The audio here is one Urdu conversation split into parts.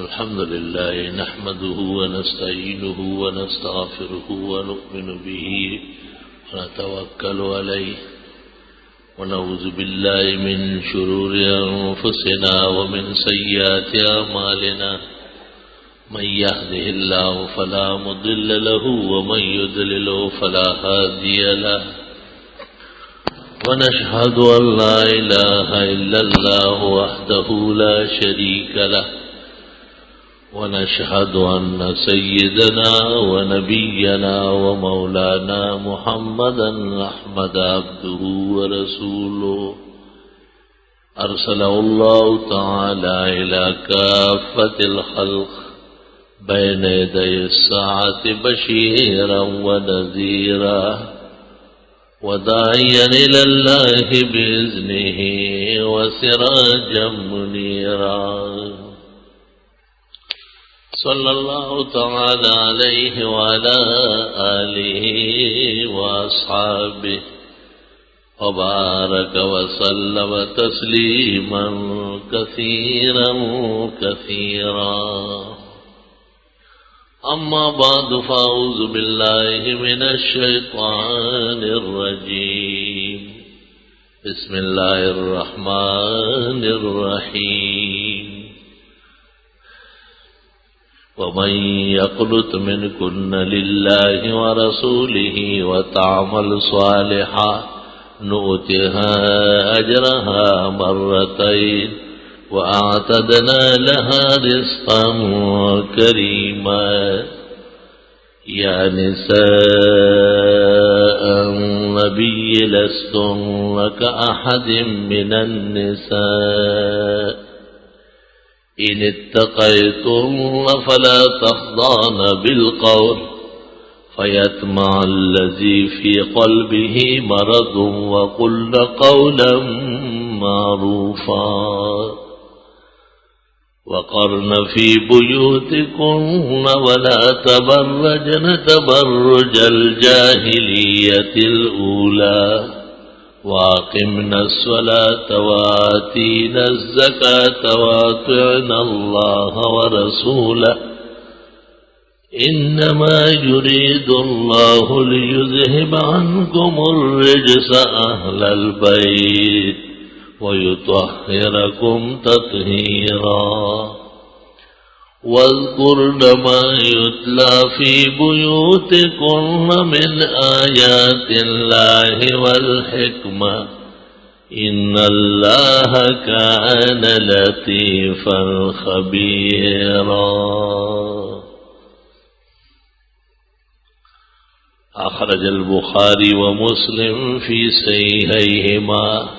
الحمد لله نحمده ونستعينه ونستغفره ونؤمن به ونتوكل عليه ونعوذ بالله من شرور أنفسنا ومن سيئات أعمالنا من يهده الله فلا مضل له ومن يضلل فلا هادي له ونشهد أن لا إله إلا الله وحده لا شريك له ونشهد أن سيدنا ونبينا ومولانا محمدا أحمد عبده ورسوله أرسله الله تعالى إلى كافة الخلق بين يدي الساعة بشيرا ونذيرا وداعيا إلى الله بإذنه وسراجا منيرا صلى الله تعالى عليه وعلى آله وأصحابه وبارك وسلم تسليما كثيرا كثيرا أما بعد فأعوذ بالله من الشيطان الرجيم بسم الله الرحمن الرحيم ومن يقنت منكن لله ورسوله وتعمل صالحا نؤتها أجرها مرتين وأعتدنا لها رزقا كريما يا نساء النبي لستن كأحد من النساء إن اتقيتن فلا تخضعن بالقول فيطمع الذي في قلبه مرض وقلن قولا معروفا وقرن في بيوتكن ولا تبرجن تبرج الجاهلية الأولى وأقمنا الصلاة وآتينا الزكاة وأطعنا الله ورسوله إنما يريد الله ليذهب عنكم الرجس أهل البيت ويطهركم تطهيرا واذكرن ما يتلى في بيوتكن من آيات الله والحكمة إن الله كان لطيفا خبيرا. أخرج البخاري ومسلم في صحيحيهما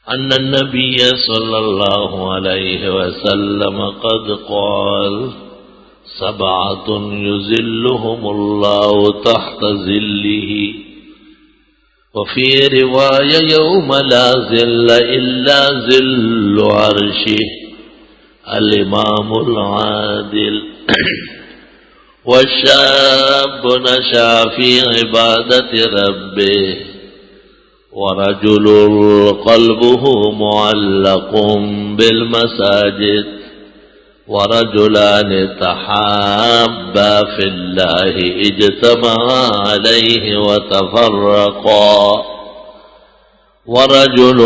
أن النبي صلى الله عليه وسلم قد قال 7 يظلهم الله تحت ظله وفي رواية يوم لا ظل إلا ظل عرشه الإمام العادل والشاب نشأ في عبادة ربه ورجل قلبه معلق بالمساجد ورجلان تحابا في الله اجتمعا عليه وتفرقا ورجل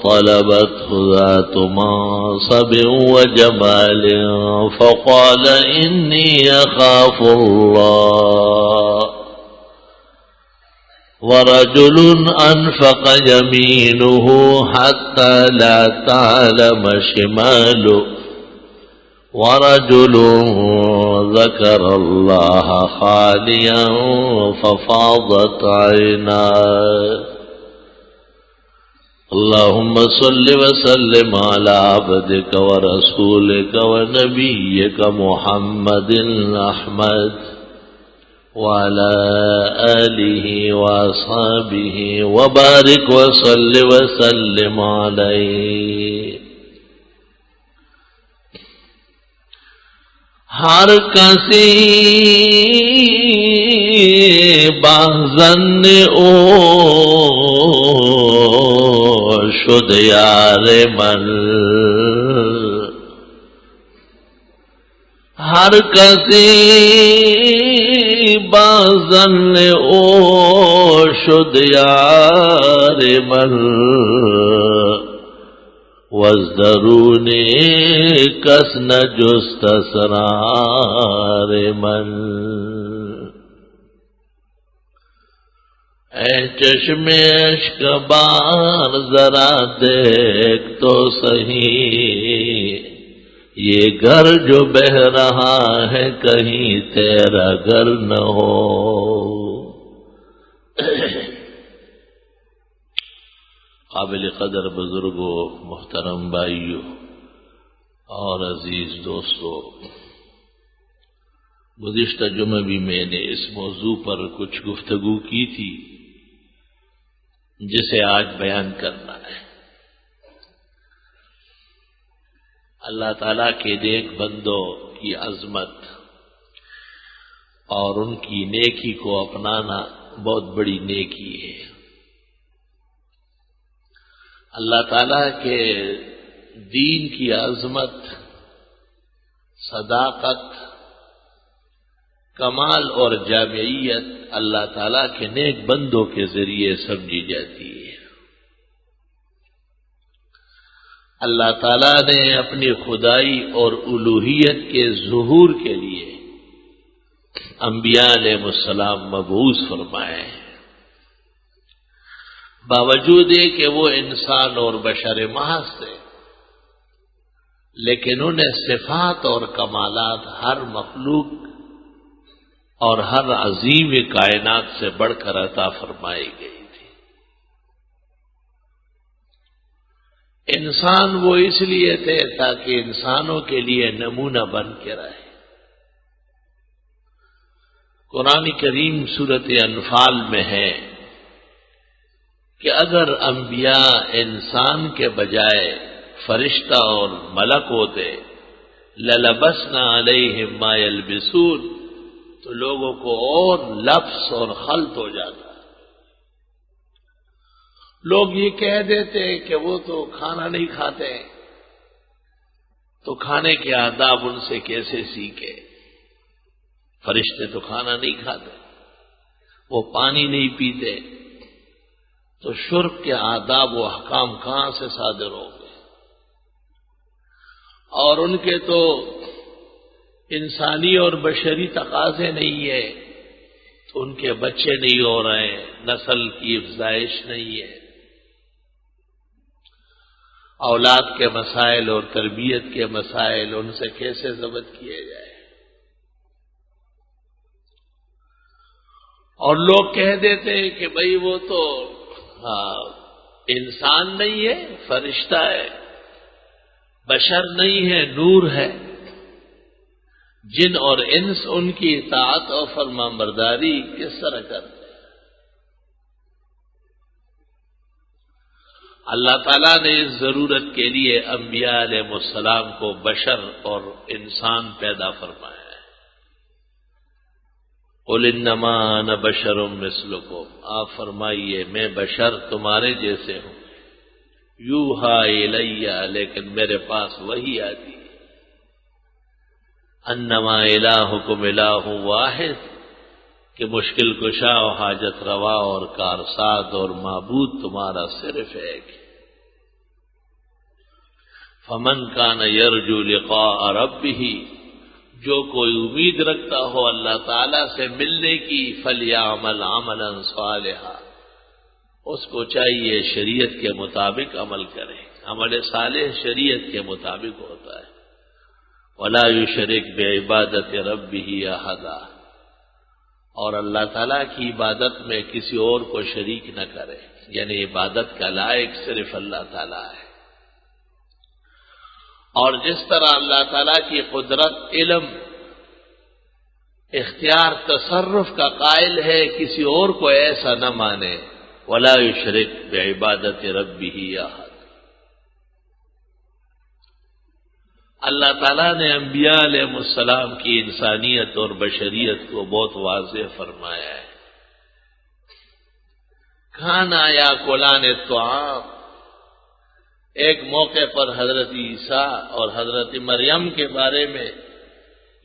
طلبته ذات منصب وجمال فقال إني أخاف الله ورجل أنفق يمينه حتى لا تعلم شماله ورجل ذكر الله خاليا ففاضت عيناه. اللهم صل وسلم على عبدك ورسولك ونبيك محمد أحمد وعلى آله وأصحابه وبارك وصل وسلم عليه. ہر کسی بازن او شد یار من ہر کسی بازن او شد یار من وزدرون کس نجست اسرار من. اے چشم اشک بار ذرا دیکھ تو صحیح یہ گھر جو بہ رہا ہے کہیں تیرا گھر نہ ہو. قابل قدر بزرگوں، محترم بھائیوں اور عزیز دوستوں، گزشتہ جمعہ بھی میں نے اس موضوع پر کچھ گفتگو کی تھی جسے آج بیان کرنا ہے. اللہ تعالیٰ کے نیک بندوں کی عظمت اور ان کی نیکی کو اپنانا بہت بڑی نیکی ہے. اللہ تعالیٰ کے دین کی عظمت، صداقت، کمال اور جامعیت اللہ تعالیٰ کے نیک بندوں کے ذریعے سمجھی جاتی ہے. اللہ تعالیٰ نے اپنی خدائی اور الوہیت کے ظہور کے لیے انبیاء علیہ السلام مبعوث فرمائے ہیں، باوجود کہ وہ انسان اور بشر محض تھے، لیکن انہیں صفات اور کمالات ہر مخلوق اور ہر عظیم کائنات سے بڑھ کر عطا فرمائی گئی تھی. انسان وہ اس لیے تھے تاکہ انسانوں کے لیے نمونہ بن کے رہے. قرآن کریم سورۃ انفال میں ہے کہ اگر انبیاء انسان کے بجائے فرشتہ اور ملک ہوتے لَلَبَسْنَا عَلَيْهِمْ مَا يَلْبِسُونَ، تو لوگوں کو اور لفظ اور خلط ہو جاتا. لوگ یہ کہہ دیتے کہ وہ تو کھانا نہیں کھاتے، تو کھانے کے آداب ان سے کیسے سیکھے؟ فرشتے تو کھانا نہیں کھاتے، وہ پانی نہیں پیتے، تو شرب کے آداب و احکام کہاں سے صادر ہوں گے؟ اور ان کے تو انسانی اور بشری تقاضے نہیں ہے، تو ان کے بچے نہیں ہو رہے، نسل کی افزائش نہیں ہے. اولاد کے مسائل اور تربیت کے مسائل ان سے کیسے ضبط کیے جائے؟ اور لوگ کہہ دیتے ہیں کہ بھئی وہ تو انسان نہیں ہے، فرشتہ ہے، بشر نہیں ہے، نور ہے. جن اور انس ان کی اطاعت اور فرمانبرداری کس طرح کرتے ہیں؟ اللہ تعالیٰ نے اس ضرورت کے لیے انبیاء علیہ السلام کو بشر اور انسان پیدا فرمایا ہے. قُلْ إِنَّمَا أَنَا بَشَرٌ مِثْلُكُمْ، آپ فرمائیے میں بشر تمہارے جیسے ہوں. یوحیٰ الیہ، لیکن میرے پاس وحی آتی ہے. انما الہکم الہ واحد، کہ مشکل کشا و حاجت روا اور کارساز اور معبود تمہارا صرف ایک ہے. فمن کان یرجو لقاء ربہ، جو کوئی امید رکھتا ہو اللہ تعالی سے ملنے کی، فلیعمل عملا صالحا، اس کو چاہیے شریعت کے مطابق عمل کرے. عمل صالح شریعت کے مطابق ہوتا ہے. ولا یشرک بعبادت ربہ احدا، اور اللہ تعالیٰ کی عبادت میں کسی اور کو شریک نہ کرے، یعنی عبادت کا لائق صرف اللہ تعالیٰ ہے. اور جس طرح اللہ تعالیٰ کی قدرت، علم، اختیار، تصرف کا قائل ہے، کسی اور کو ایسا نہ مانے. ولا یشرک بعبادت ربہ احد. اللہ تعالیٰ نے انبیاء علیہ السلام کی انسانیت اور بشریت کو بہت واضح فرمایا ہے. کھانا یا کلان الطعام، ایک موقع پر حضرت عیسیٰ اور حضرت مریم کے بارے میں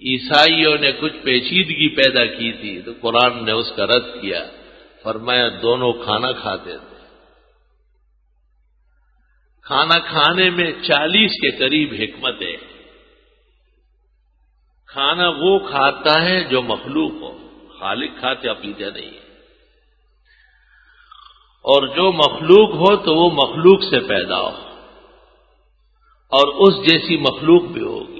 عیسائیوں نے کچھ پیچیدگی پیدا کی تھی تو قرآن نے اس کا رد کیا، فرمایا دونوں کھانا کھاتے تھے۔ کھانا کھانے میں 40 کے قریب حکمت ہے۔ کھانا وہ کھاتا ہے جو مخلوق ہو، خالق کھاتے پیتے نہیں ہے، اور جو مخلوق ہو تو وہ مخلوق سے پیدا ہو اور اس جیسی مخلوق بھی ہوگی۔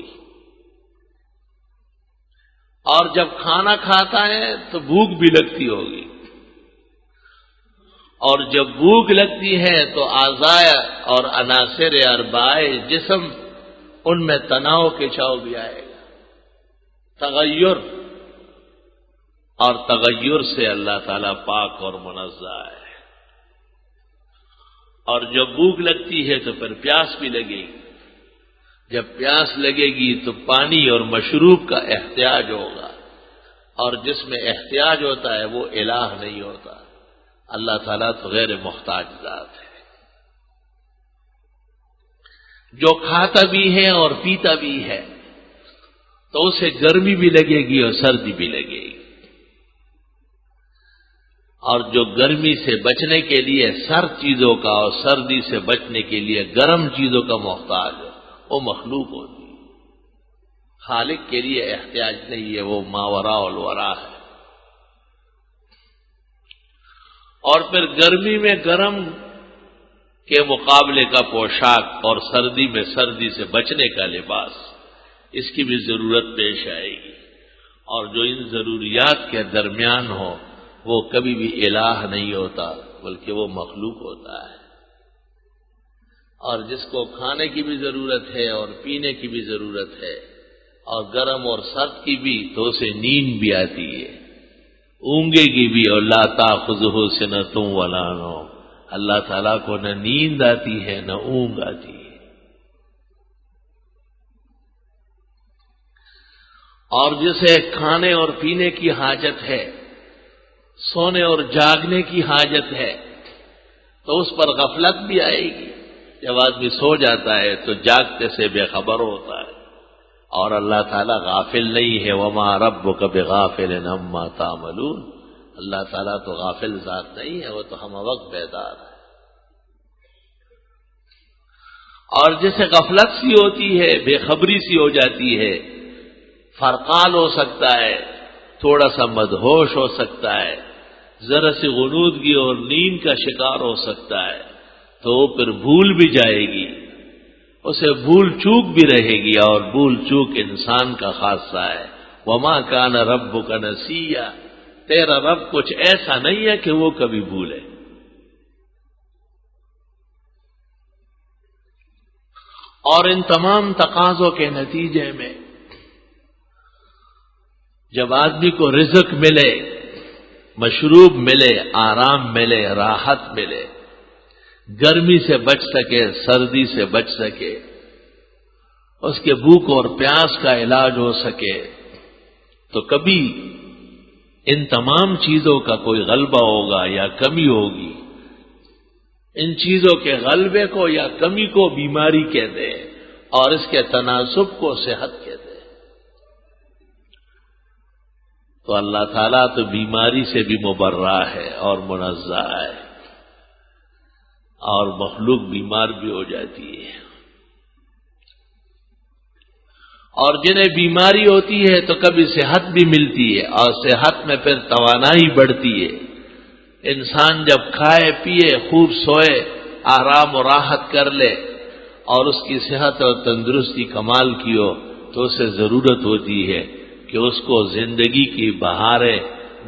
اور جب کھانا کھاتا ہے تو بھوک بھی لگتی ہوگی، اور جب بھوک لگتی ہے تو اعضاء اور عناصر اربعہ جسم ان میں تناؤ کھچاؤ بھی آئے گا، تغیر، اور تغیر سے اللہ تعالیٰ پاک اور منزہ ہے۔ اور جب بھوک لگتی ہے تو پھر پیاس بھی لگے گی، جب پیاس لگے گی تو پانی اور مشروب کا احتیاج ہوگا، اور جس میں احتیاج ہوتا ہے وہ الہ نہیں ہوتا، اللہ تعالیٰ تو غیر محتاج ذات ہے۔ جو کھاتا بھی ہے اور پیتا بھی ہے تو اسے گرمی بھی لگے گی اور سردی بھی لگے گی، اور جو گرمی سے بچنے کے لیے سرد چیزوں کا اور سردی سے بچنے کے لیے گرم چیزوں کا محتاج ہے وہ مخلوق ہوتی ہے، خالق کے لیے احتیاج نہیں ہے، وہ ماوراء الورا ہے۔ اور پھر گرمی میں گرم کے مقابلے کا پوشاک اور سردی میں سردی سے بچنے کا لباس، اس کی بھی ضرورت پیش آئے گی، اور جو ان ضروریات کے درمیان ہو وہ کبھی بھی الہ نہیں ہوتا بلکہ وہ مخلوق ہوتا ہے۔ اور جس کو کھانے کی بھی ضرورت ہے اور پینے کی بھی ضرورت ہے اور گرم اور سرد کی بھی، تو اسے نیند بھی آتی ہے، اونگے گی بھی، اور لا تاخذہ سنۃ ولا نوم، اللہ تعالیٰ کو نہ نیند آتی ہے نہ اونگ آتی ہے۔ اور جسے کھانے اور پینے کی حاجت ہے، سونے اور جاگنے کی حاجت ہے، تو اس پر غفلت بھی آئے گی۔ جب آدمی سو جاتا ہے تو جاگتے سے بے خبر ہوتا ہے، اور اللہ تعالیٰ غافل نہیں ہے، وما ربک بغافل عما تعملون، اللہ تعالیٰ تو غافل ذات نہیں ہے، وہ تو ہم وقت بیدار ہے۔ اور جیسے غفلت سی ہوتی ہے، بے خبری سی ہو جاتی ہے، فرقان ہو سکتا ہے، تھوڑا سا مدہوش ہو سکتا ہے، ذرا سی غنودگی اور نیند کا شکار ہو سکتا ہے، تو وہ پھر بھول بھی جائے گی، اسے بھول چوک بھی رہے گی، اور بھول چوک انسان کا خاصہ ہے۔ وما کان ربک نسیا، تیرا رب کچھ ایسا نہیں ہے کہ وہ کبھی بھولے۔ اور ان تمام تقاضوں کے نتیجے میں جب آدمی کو رزق ملے، مشروب ملے، آرام ملے، راحت ملے، گرمی سے بچ سکے، سردی سے بچ سکے، اس کے بھوک اور پیاس کا علاج ہو سکے، تو کبھی ان تمام چیزوں کا کوئی غلبہ ہوگا یا کمی ہوگی۔ ان چیزوں کے غلبے کو یا کمی کو بیماری کہتے ہیں، اور اس کے تناسب کو صحت کہتے ہیں۔ تو اللہ تعالیٰ تو بیماری سے بھی مبرہ ہے اور منزہ ہے، اور مخلوق بیمار بھی ہو جاتی ہے۔ اور جنہیں بیماری ہوتی ہے تو کبھی صحت بھی ملتی ہے، اور صحت میں پھر توانائی بڑھتی ہے۔ انسان جب کھائے پیے، خوب سوئے، آرام و راحت کر لے، اور اس کی صحت اور تندرستی کمال کی ہو، تو اسے ضرورت ہوتی ہے کہ اس کو زندگی کی بہاریں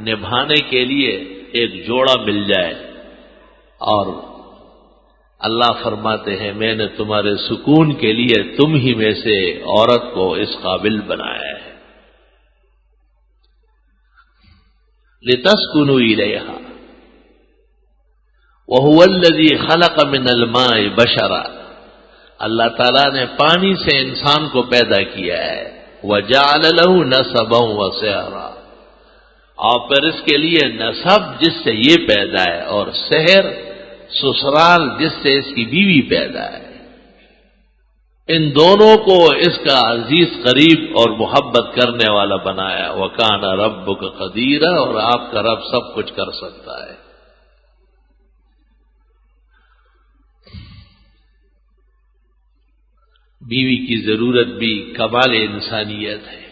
نبھانے کے لیے ایک جوڑا مل جائے۔ اور اللہ فرماتے ہیں میں نے تمہارے سکون کے لیے تم ہی میں سے عورت کو اس قابل بنایا ہے، لتسکنوا الیہا وہو الذی خلق من الماء بشرا، اللہ تعالیٰ نے پانی سے انسان کو پیدا کیا ہے، وجعل له نسبا وسحرا، اور پھر اس کے لیے نسب جس سے یہ پیدا ہے، اور سحر سسرال جس سے اس کی بیوی پیدا ہے۔ ان دونوں کو اس کا عزیز قریب اور محبت کرنے والا بنایا. وَكَانَ رَبُّكَ قَدِيرًا، اور آپ کا رب سب کچھ کر سکتا ہے. بیوی کی ضرورت بھی کمال انسانیت ہے،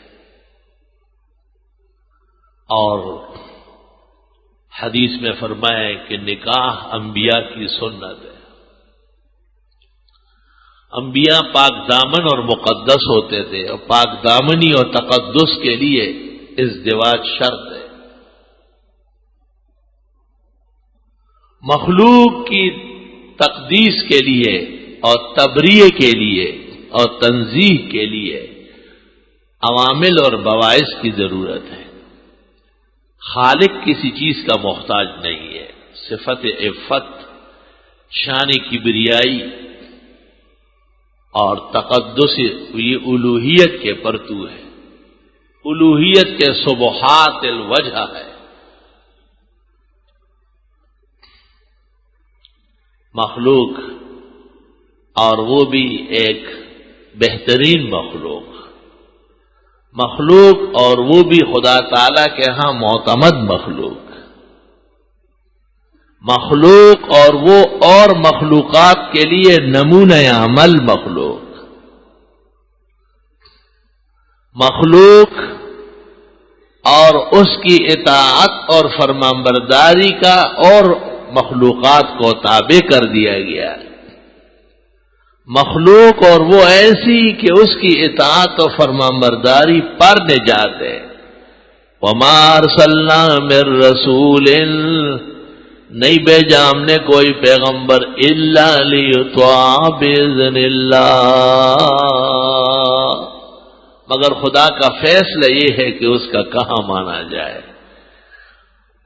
اور حدیث میں فرمایا ہے کہ نکاح انبیاء کی سنت ہے. انبیاء پاک دامن اور مقدس ہوتے تھے، اور پاک دامنی اور تقدس کے لیے ازدواج شرط ہے. مخلوق کی تقدیس کے لیے اور تبریئے کے لیے اور تنزیہ کے لیے عوامل اور باعث کی ضرورت ہے. خالق کسی چیز کا محتاج نہیں ہے. صفت عفت، شان کبریائی اور تقدس یہ الوہیت کے پرتو ہے، الوہیت کے سبحات الوجہ ہے. مخلوق، اور وہ بھی ایک بہترین مخلوق اور وہ بھی خدا تعالی کے ہاں معتمد مخلوق اور وہ اور مخلوقات کے لیے نمونہ عمل مخلوق اور اس کی اطاعت اور فرمانبرداری کا اور مخلوقات کو تابع کر دیا گیا. مخلوق اور وہ ایسی کہ اس کی اطاعت و فرمانبرداری پر نجات ہے. وَمَا أَرْسَلْنَا مِن رَّسُولٍ، نہیں بھیجا ہم نے کوئی پیغمبر الا لیطاع باذن اللہ، مگر خدا کا فیصلہ یہ ہے کہ اس کا کہاں مانا جائے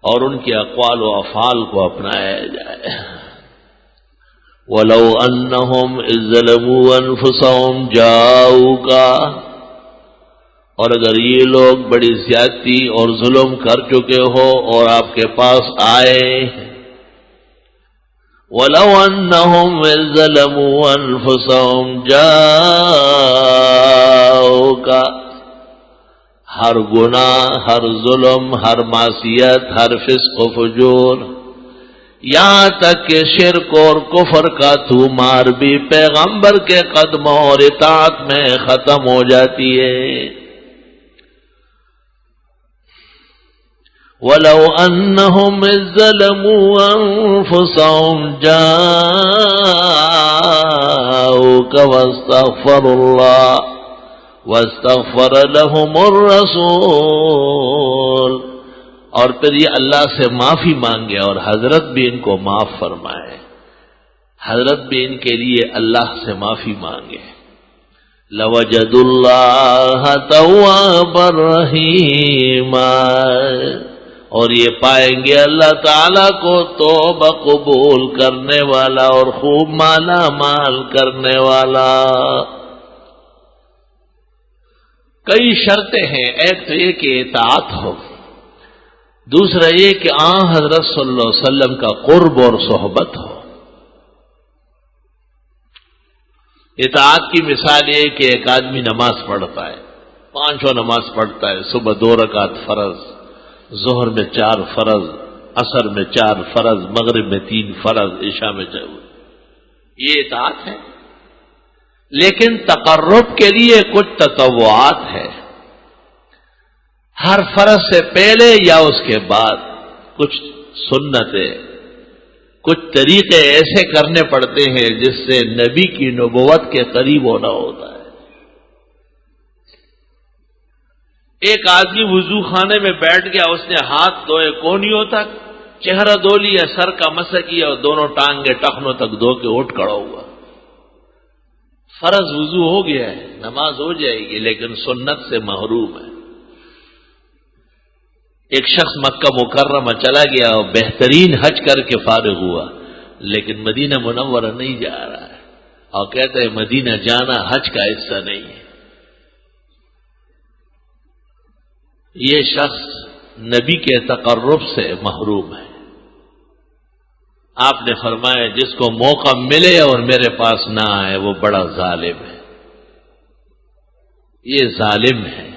اور ان کے اقوال و افعال کو اپنایا جائے. وَلَوْ أَنَّهُمْ إِذ ظَلَمُوا أَنفُسَهُمْ جَاءُوكَ، اور اگر یہ لوگ بڑی زیادتی اور ظلم کر چکے ہو اور آپ کے پاس آئے، وَلَوْ أَنَّهُمْ إِذ ظَلَمُوا أَنفُسَهُمْ جَاءُوكَ، ہر گناہ، ہر ظلم، ہر معصیت، ہر فسق و فجور، یہاں تک کہ شرک اور کفر کا تھومار بھی پیغمبر کے قدموں اور اطاعت میں ختم ہو جاتی ہے. وَلَوْ أَنَّهُمْ إِذ ظَلَمُوا أَنفُسَهُمْ جَاءُوكَ وَاسْتَغْفَرَ لَهُمُ الرَّسُولُ، اور پھر یہ اللہ سے معافی مانگے اور حضرت بھی ان کو معاف فرمائے، حضرت بھی ان کے لیے اللہ سے معافی مانگے. لَوَجَدُوا اللَّهَ تَوَّابًا رَحِيمًا، اور یہ پائیں گے اللہ تعالیٰ کو توبہ قبول کرنے والا اور خوب مالا مال کرنے والا. کئی شرطیں ہیں، ایک تو یہ کہ اطاعت ہو، دوسرا یہ کہ حضرت صلی اللہ علیہ وسلم کا قرب اور صحبت ہو. اطاعت کی مثال یہ کہ ایک آدمی نماز پڑھتا ہے، 5 نماز پڑھتا ہے، صبح 2 رکعت فرض، ظہر میں 4 فرض، عصر میں 4 فرض، مغرب میں 3 فرض، عشاء میں 4. یہ اطاعت ہے. لیکن تقرب کے لیے کچھ تطوعات ہے، ہر فرض سے پہلے یا اس کے بعد کچھ سنتیں، کچھ طریقے ایسے کرنے پڑتے ہیں جس سے نبی کی نبوت کے قریب ہونا ہوتا ہے. ایک آدمی وضو خانے میں بیٹھ گیا، اس نے ہاتھ دھوئے کونیوں تک، چہرہ دھو لیا، سر کا مسح کیا اور دونوں ٹانگیں ٹخنوں تک دھو کے اٹھ کھڑا ہوا. فرض وضو ہو گیا ہے، نماز ہو جائے گی، لیکن سنت سے محروم ہے. ایک شخص مکہ مکرمہ چلا گیا اور بہترین حج کر کے فارغ ہوا، لیکن مدینہ منورہ نہیں جا رہا ہے، اور کہتا ہے مدینہ جانا حج کا حصہ نہیں ہے. یہ شخص نبی کے تقرب سے محروم ہے. آپ نے فرمایا جس کو موقع ملے اور میرے پاس نہ آئے وہ بڑا ظالم ہے. یہ ظالم ہے۔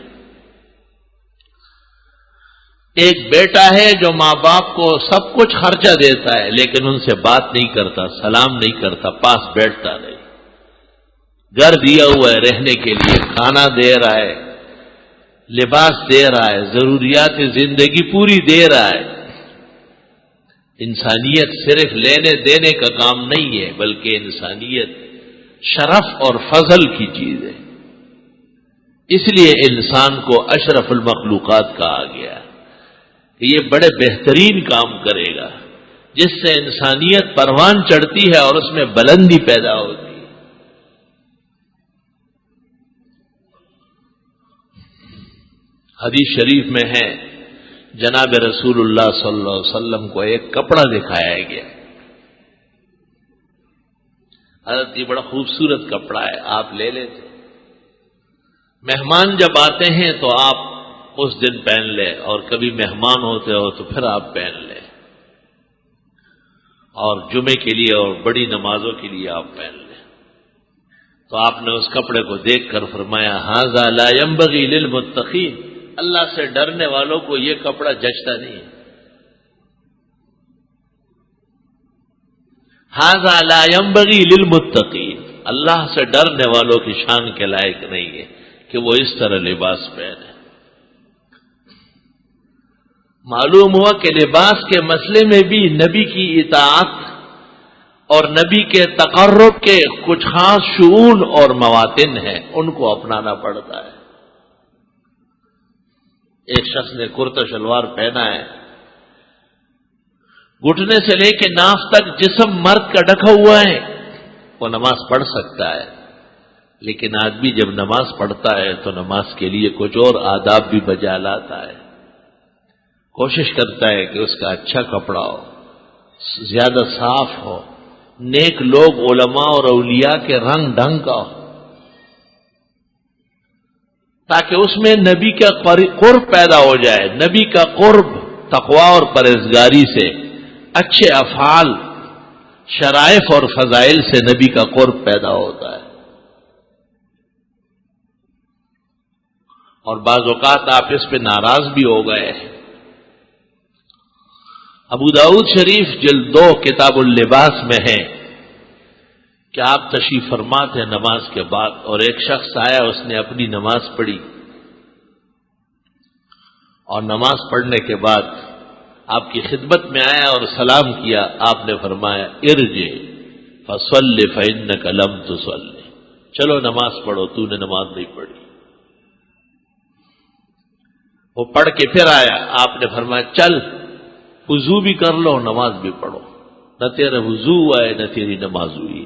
ایک بیٹا ہے جو ماں باپ کو سب کچھ خرچہ دیتا ہے لیکن ان سے بات نہیں کرتا، سلام نہیں کرتا، پاس بیٹھتا نہیں۔ گھر دیا ہوا ہے رہنے کے لیے، کھانا دے رہا ہے، لباس دے رہا ہے، ضروریات زندگی پوری دے رہا ہے۔ انسانیت صرف لینے دینے کا کام نہیں ہے، بلکہ انسانیت شرف اور فضل کی چیز ہے۔ اس لیے انسان کو اشرف المخلوقات کہا گیا کہ یہ بڑے بہترین کام کرے گا جس سے انسانیت پروان چڑھتی ہے اور اس میں بلندی پیدا ہوتی ہے۔ حدیث شریف میں ہے، جناب رسول اللہ صلی اللہ علیہ وسلم کو ایک کپڑا دکھایا گیا۔ حضرت یہ بڑا خوبصورت کپڑا ہے، آپ لے لیتے، مہمان جب آتے ہیں تو آپ اس دن پہن لے، اور کبھی مہمان ہوتے ہو تو پھر آپ پہن لیں، اور جمعے کے لیے اور بڑی نمازوں کے لیے آپ پہن لیں۔ تو آپ نے اس کپڑے کو دیکھ کر فرمایا، ھذا لا ينبغي للمتقین، اللہ سے ڈرنے والوں کو یہ کپڑا جچتا نہیں ہے۔ ھذا لا ينبغي للمتقین، اللہ سے ڈرنے والوں کی شان کے لائق نہیں ہے کہ وہ اس طرح لباس پہنے۔ معلوم ہوا کہ لباس کے مسئلے میں بھی نبی کی اطاعت اور نبی کے تقرب کے کچھ خاص شؤون اور مواطن ہیں، ان کو اپنانا پڑتا ہے۔ ایک شخص نے کرتا شلوار پہنا ہے، گھٹنے سے لے کے ناف تک جسم مرد کا ڈھکا ہوا ہے، وہ نماز پڑھ سکتا ہے، لیکن آدمی جب نماز پڑھتا ہے تو نماز کے لیے کچھ اور آداب بھی بجا لاتا ہے۔ کوشش کرتا ہے کہ اس کا اچھا کپڑا ہو، زیادہ صاف ہو، نیک لوگ علماء اور اولیاء کے رنگ ڈھنگ کا ہو، تاکہ اس میں نبی کا قرب پیدا ہو جائے۔ نبی کا قرب تقوی اور پرہیزگاری سے، اچھے افعال، شرائف اور فضائل سے نبی کا قرب پیدا ہوتا ہے۔ اور بعض اوقات آپ اس پہ ناراض بھی ہو گئے ہیں۔ ابو داؤد شریف جلد 2 کتاب اللباس میں ہے کہ آپ تشریف فرما تھے نماز کے بعد، اور ایک شخص آیا، اس نے اپنی نماز پڑھی، اور نماز پڑھنے کے بعد آپ کی خدمت میں آیا اور سلام کیا۔ آپ نے فرمایا، ارجع فصلی فإنک لم تصلی، چلو نماز پڑھو، تو نے نماز نہیں پڑھی۔ وہ پڑھ کے پھر آیا، آپ نے فرمایا، چل وضو بھی کر لو، نماز بھی پڑھو، نہ تیرا وضو ہوا ہے نہ تیری نماز ہوئی۔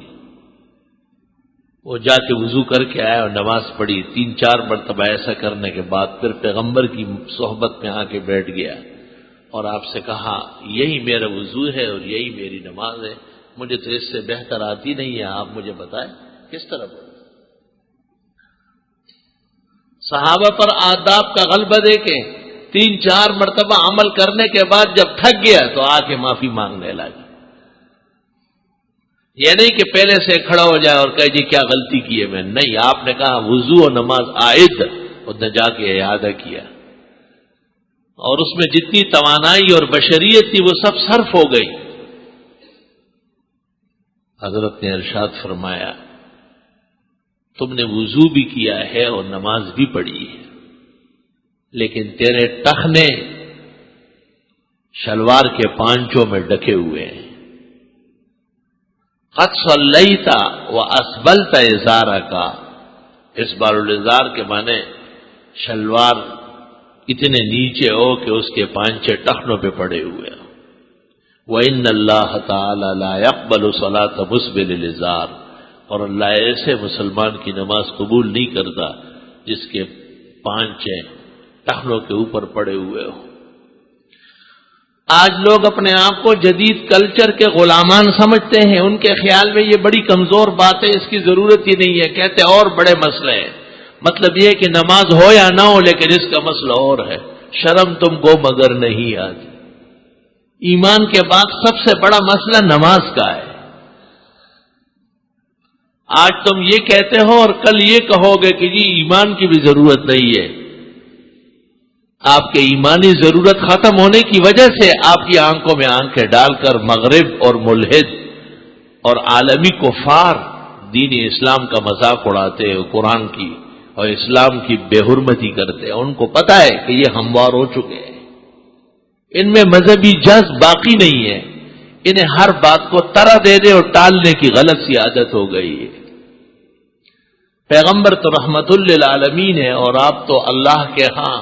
وہ جا کے وضو کر کے آیا اور نماز پڑھی۔ 3-4 مرتبہ ایسا کرنے کے بعد پھر پیغمبر کی صحبت میں آ کے بیٹھ گیا اور آپ سے کہا، یہی میرا وضو ہے اور یہی میری نماز ہے، مجھے تو اس سے بہتر آتی نہیں ہے، آپ مجھے بتائیں کس طرح پڑھیں۔ صحابہ پر آداب کا غلبہ دیکھیں، 3-4 مرتبہ عمل کرنے کے بعد جب تھک گیا تو آ کے معافی مانگنے لگا۔ یہ نہیں کہ پہلے سے کھڑا ہو جائے اور کہے جی کیا غلطی کی ہے میں، نہیں، آپ نے کہا وضو اور نماز عائد، اس نے جا کے اعادہ کیا، اور اس میں جتنی توانائی اور بشریت تھی وہ سب صرف ہو گئی۔ حضرت نے ارشاد فرمایا، تم نے وضو بھی کیا ہے اور نماز بھی پڑھی ہے، لیکن تیرے ٹخنے شلوار کے پانچوں میں ڈکے ہوئے ہیں۔ قد صلیت واسبلت ازارک، اسبال الازار کے معنی شلوار اتنے نیچے ہو کہ اس کے پانچے ٹخنوں پہ پڑے ہوئے ہیں۔ وَإِنَّ اللَّهَ تَعَالَى لَا يَقْبَلُ صَلَاةَ مُسْبِلِ الْإِزَارِ، اور اللہ ایسے مسلمان کی نماز قبول نہیں کرتا جس کے پانچے ٹخنوں کے اوپر پڑے ہوئے ہو۔ آج لوگ اپنے آپ کو جدید کلچر کے غلامان سمجھتے ہیں، ان کے خیال میں یہ بڑی کمزور بات ہے، اس کی ضرورت ہی نہیں ہے، کہتے اور بڑے مسئلے ہیں۔ مطلب یہ کہ نماز ہو یا نہ ہو لیکن اس کا مسئلہ اور ہے، شرم تم کو مگر نہیں آتی۔ ایمان کے بعد سب سے بڑا مسئلہ نماز کا ہے۔ آج تم یہ کہتے ہو اور کل یہ کہو گے کہ جی ایمان کی بھی ضرورت نہیں ہے. آپ کے ایمانی ضرورت ختم ہونے کی وجہ سے آپ کی آنکھوں میں آنکھیں ڈال کر مغرب اور ملحد اور عالمی کفار دین اسلام کا مذاق اڑاتے ہیں، قرآن کی اور اسلام کی بے حرمتی کرتے ہیں. ان کو پتا ہے کہ یہ ہموار ہو چکے ہیں، ان میں مذہبی جذب باقی نہیں ہے. انہیں ہر بات کو طرح دینے اور ٹالنے کی غلط سی عادت ہو گئی ہے. پیغمبر تو رحمت للعالمین ہے اور آپ تو اللہ کے ہاں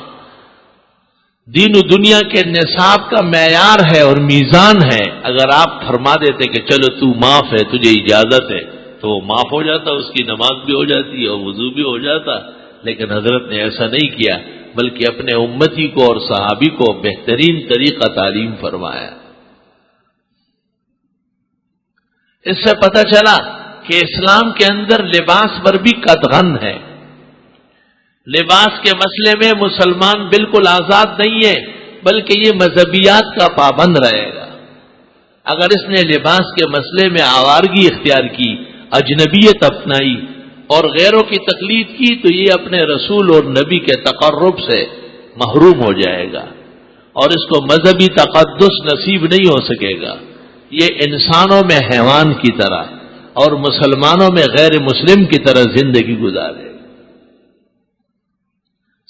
دین و دنیا کے نصاب کا معیار ہے اور میزان ہے. اگر آپ فرما دیتے کہ چلو تو معاف ہے، تجھے اجازت ہے، تو وہ معاف ہو جاتا، اس کی نماز بھی ہو جاتی اور وضو بھی ہو جاتا. لیکن حضرت نے ایسا نہیں کیا، بلکہ اپنے امتی کو اور صحابی کو بہترین طریقہ تعلیم فرمایا. اس سے پتہ چلا کہ اسلام کے اندر لباس پر بھی قدغن ہے. لباس کے مسئلے میں مسلمان بالکل آزاد نہیں ہے، بلکہ یہ مذہبیات کا پابند رہے گا. اگر اس نے لباس کے مسئلے میں آوارگی اختیار کی، اجنبیت اپنائی اور غیروں کی تقلید کی، تو یہ اپنے رسول اور نبی کے تقرب سے محروم ہو جائے گا اور اس کو مذہبی تقدس نصیب نہیں ہو سکے گا. یہ انسانوں میں حیوان کی طرح اور مسلمانوں میں غیر مسلم کی طرح زندگی گزارے.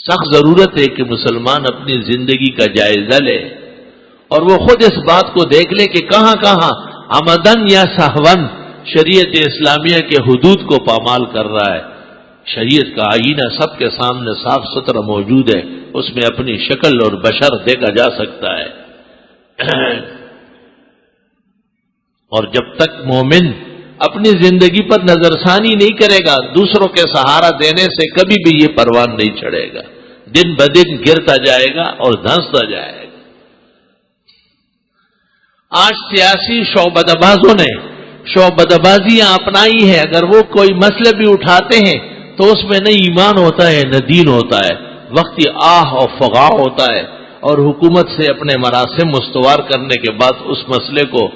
سخت ضرورت ہے کہ مسلمان اپنی زندگی کا جائزہ لے اور وہ خود اس بات کو دیکھ لے کہ کہاں کہاں عمدن یا سہون شریعت اسلامیہ کے حدود کو پامال کر رہا ہے. شریعت کا آئینہ سب کے سامنے صاف ستھرا موجود ہے، اس میں اپنی شکل اور بشر دیکھا جا سکتا ہے. اور جب تک مومن اپنی زندگی پر نظر ثانی نہیں کرے گا، دوسروں کے سہارا دینے سے کبھی بھی یہ پروان نہیں چڑھے گا. دن بدن گرتا جائے گا اور دھنستا جائے گا. آج سیاسی شعبدبازوں نے شعبدبازیاں اپنائی ہیں. اگر وہ کوئی مسئلے بھی اٹھاتے ہیں تو اس میں نہ ایمان ہوتا ہے نہ دین ہوتا ہے، وقتی آہ اور فغاں ہوتا ہے، اور حکومت سے اپنے مراسم استوار کرنے کے بعد اس مسئلے کو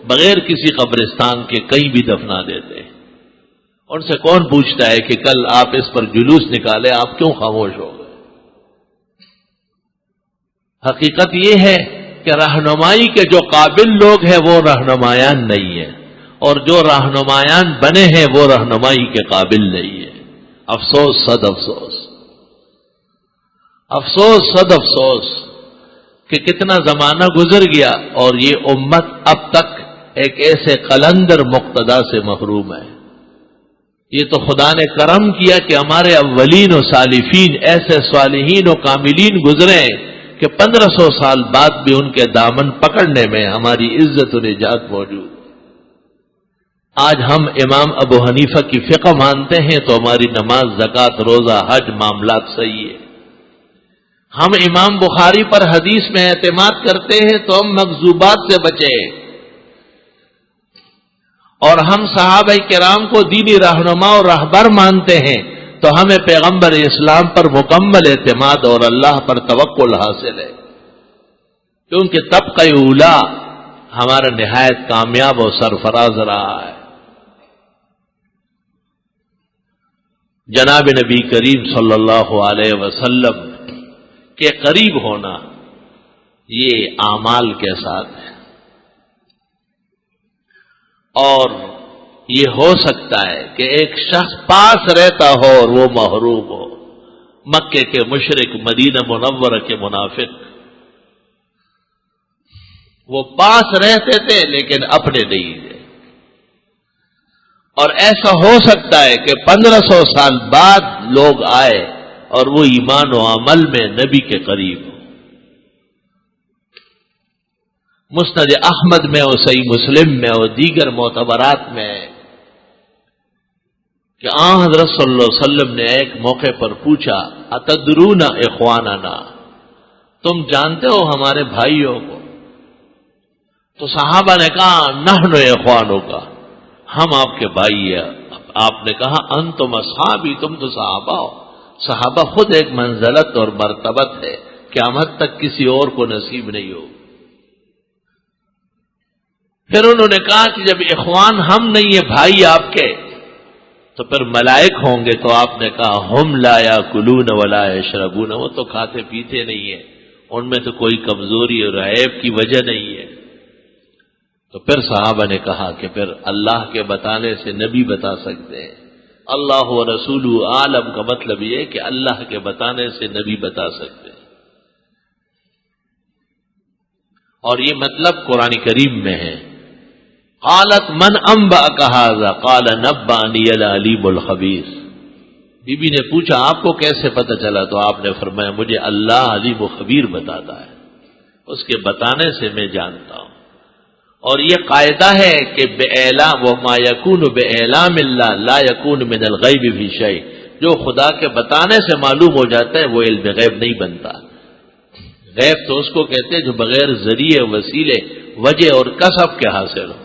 بغیر کسی قبرستان کے کہیں بھی دفنا دیتے ہیں. ان سے کون پوچھتا ہے کہ کل آپ اس پر جلوس نکالے، آپ کیوں خاموش ہو گئے؟ حقیقت یہ ہے کہ رہنمائی کے جو قابل لوگ ہیں وہ رہنمایان نہیں ہیں، اور جو رہنمایان بنے ہیں وہ رہنمائی کے قابل نہیں ہیں. افسوس صد افسوس، افسوس صد افسوس کہ کتنا زمانہ گزر گیا اور یہ امت اب تک ایک ایسے قلندر مقتدا سے محروم ہے. یہ تو خدا نے کرم کیا کہ ہمارے اولین و سالفین ایسے صالحین و کاملین گزرے کہ 1500 سال بعد بھی ان کے دامن پکڑنے میں ہماری عزت و نجات موجود. آج ہم امام ابو حنیفہ کی فقہ مانتے ہیں تو ہماری نماز، زکوٰۃ، روزہ، حج معاملات صحیح ہے. ہم امام بخاری پر حدیث میں اعتماد کرتے ہیں تو ہم مکذوبات سے بچے، اور ہم صحابہ کرام کو دینی رہنما اور رہبر مانتے ہیں تو ہمیں پیغمبر اسلام پر مکمل اعتماد اور اللہ پر توکل حاصل ہے، کیونکہ طبقہ اولا ہمارا نہایت کامیاب اور سرفراز رہا ہے. جناب نبی کریم صلی اللہ علیہ وسلم کے قریب ہونا یہ اعمال کے ساتھ ہے، اور یہ ہو سکتا ہے کہ ایک شخص پاس رہتا ہو اور وہ محروم ہو. مکے کے مشرک، مدینہ منورہ کے منافق، وہ پاس رہتے تھے لیکن اپنے نہیں تھے. اور ایسا ہو سکتا ہے کہ 1500 سال بعد لوگ آئے اور وہ ایمان و عمل میں نبی کے قریب ہو. مسند احمد میں اور صحیح مسلم میں اور دیگر معتبرات میں کہ حضرت صلی اللہ علیہ وسلم نے ایک موقع پر پوچھا، اتدرون اخواننا، تم جانتے ہو ہمارے بھائیوں کو؟ تو صحابہ نے کہا نحن اخوانوں کا، ہم آپ کے بھائی ہیں. آپ نے کہا انتم اصحابی، تم تو صحابہ ہو. صحابہ خود ایک منزلت اور مرتبت ہے، قیامت تک کسی اور کو نصیب نہیں ہو. پھر انہوں نے کہا کہ جب اخوان ہم نہیں ہیں، بھائی آپ کے، تو پھر ملائک ہوں گے تو آپ نے کہا ہم لا یاکلون ولا یشربون، وہ تو کھاتے پیتے نہیں ہیں، ان میں تو کوئی کمزوری اور عیب کی وجہ نہیں ہے۔ تو پھر صحابہ نے کہا کہ پھر اللہ کے بتانے سے نبی بتا سکتے ہیں، اللہ و رسول عالم کا مطلب یہ ہے کہ اللہ کے بتانے سے نبی بتا سکتے ہیں، اور یہ مطلب قرآن کریم میں ہے۔ قالت من انبأک ھذا قال نبأنی العلیم الخبیر، بی بی نے پوچھا آپ کو کیسے پتہ چلا؟ تو آپ نے فرمایا مجھے اللہ علیم و خبیر بتاتا ہے، اس کے بتانے سے میں جانتا ہوں۔ اور یہ قاعدہ ہے کہ بِإِعْلَامِ وَمَا يَكُونُ بِإِعْلَامِ اللَّهِ لَا يَكُونُ مِنَ الْغَيْبِ فِي شَيْءٍ، جو خدا کے بتانے سے معلوم ہو جاتا ہے وہ علم غیب نہیں بنتا۔ غیب تو اس کو کہتے ہیں جو بغیر ذریعے، وسیلے، وجہ اور کسب کے حاصل ہو۔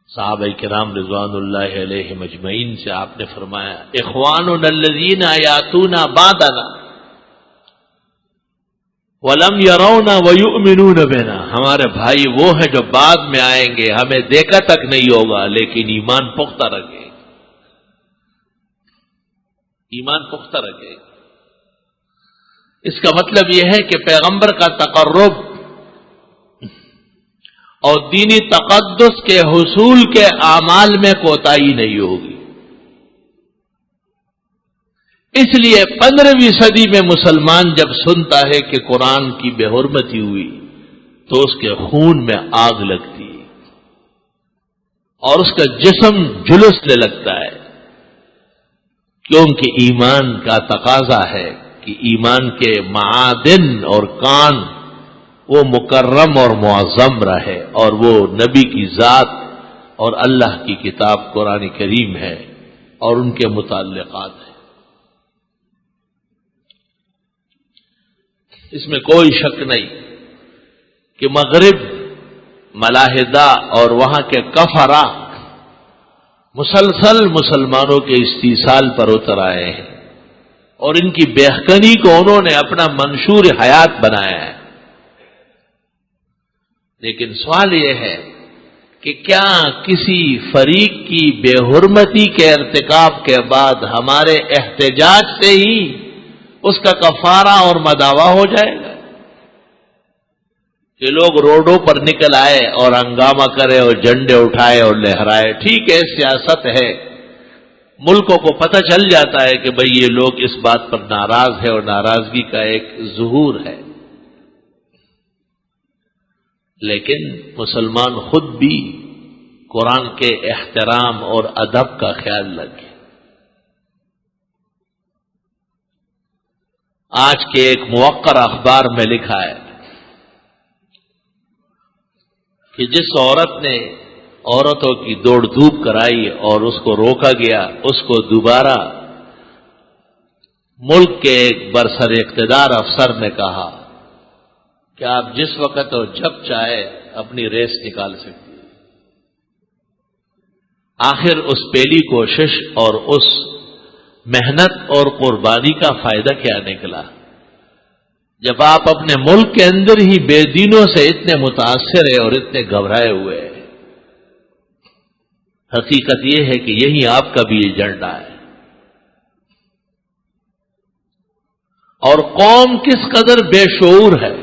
صحابہ کرام رضوان اللہ علیہم اجمعین سے آپ نے فرمایا اخواننا الذین یاتونا بعدنا ولم یرونا ویؤمنون بنا، ہمارے بھائی وہ ہیں جو بعد میں آئیں گے، ہمیں دیکھا تک نہیں ہوگا لیکن ایمان پختہ رکھیں، ایمان پختہ رکھیں۔ اس کا مطلب یہ ہے کہ پیغمبر کا تقرب اور دینی تقدس کے حصول کے اعمال میں کوتاہی نہیں ہوگی۔ اس لیے 15ویں صدی میں مسلمان جب سنتا ہے کہ قرآن کی بے حرمتی ہوئی تو اس کے خون میں آگ لگتی ہے اور اس کا جسم جھلسنے لگتا ہے، کیونکہ ایمان کا تقاضا ہے کہ ایمان کے معادن اور کان وہ مکرم اور معظم رہے، اور وہ نبی کی ذات اور اللہ کی کتاب قرآن کریم ہے اور ان کے متعلقات ہیں۔ اس میں کوئی شک نہیں کہ مغرب، ملاحدہ اور وہاں کے کفرا مسلسل مسلمانوں کے استیصال پر اتر آئے ہیں اور ان کی بہکنی کو انہوں نے اپنا منشور حیات بنایا ہے۔ لیکن سوال یہ ہے کہ کیا کسی فریق کی بے حرمتی کے ارتکاب کے بعد ہمارے احتجاج سے ہی اس کا کفارہ اور مداوع ہو جائے گا؟ کہ لوگ روڈوں پر نکل آئے اور ہنگامہ کرے اور جھنڈے اٹھائے اور لہرائے، ٹھیک ہے سیاست ہے، ملکوں کو پتہ چل جاتا ہے کہ بھئی یہ لوگ اس بات پر ناراض ہے اور ناراضگی کا ایک ظہور ہے، لیکن مسلمان خود بھی قرآن کے احترام اور ادب کا خیال رکھے۔ آج کے ایک موقر اخبار میں لکھا ہے کہ جس عورت نے عورتوں کی دوڑ دھوپ کرائی اور اس کو روکا گیا، اس کو دوبارہ ملک کے ایک برسر اقتدار افسر نے کہا کہ آپ جس وقت اور جب چاہے اپنی ریس نکال سکتے ہیں۔ آخر اس پہلی کوشش اور اس محنت اور قربانی کا فائدہ کیا نکلا؟ جب آپ اپنے ملک کے اندر ہی بے دینوں سے اتنے متاثر ہیں اور اتنے گھبرائے ہوئے ہیں۔ حقیقت یہ ہے کہ یہی آپ کا بھی ایجنڈا ہے، اور قوم کس قدر بے شعور ہے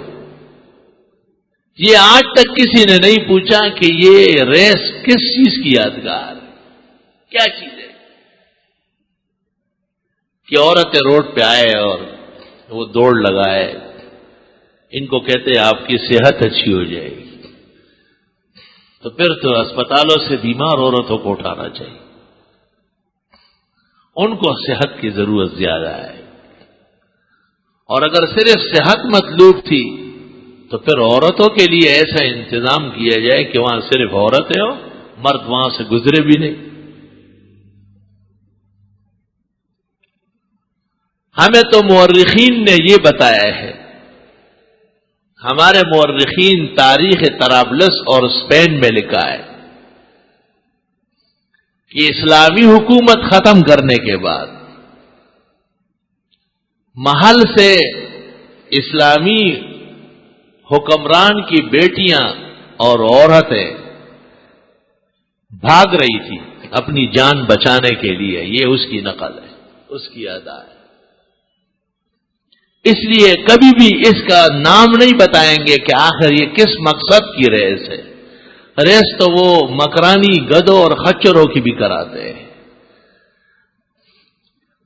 یہ آج تک کسی نے نہیں پوچھا کہ یہ ریس کس چیز کی یادگار ہے، کیا چیز ہے کہ عورتیں روڈ پہ آئے اور وہ دوڑ لگائے، ان کو کہتے ہیں آپ کی صحت اچھی ہو جائے گی، تو پھر تو اسپتالوں سے بیمار عورتوں کو اٹھانا چاہیے، ان کو صحت کی ضرورت زیادہ ہے، اور اگر صرف صحت مطلوب تھی تو پھر عورتوں کے لیے ایسا انتظام کیا جائے کہ وہاں صرف عورتیں ہو، مرد وہاں سے گزرے بھی نہیں۔ ہمیں تو مورخین نے یہ بتایا ہے، ہمارے مورخین تاریخ طرابلس اور اسپین میں لکھا ہے کہ اسلامی حکومت ختم کرنے کے بعد محل سے اسلامی حکمران کی بیٹیاں اور عورتیں بھاگ رہی تھی اپنی جان بچانے کے لیے. یہ اس کی نقل ہے، اس کی ادا ہے. اس لیے کبھی بھی اس کا نام نہیں بتائیں گے کہ آخر یہ کس مقصد کی ریس ہے. ریس تو وہ مکرانی گدوں اور خچروں کی بھی کراتے ہیں.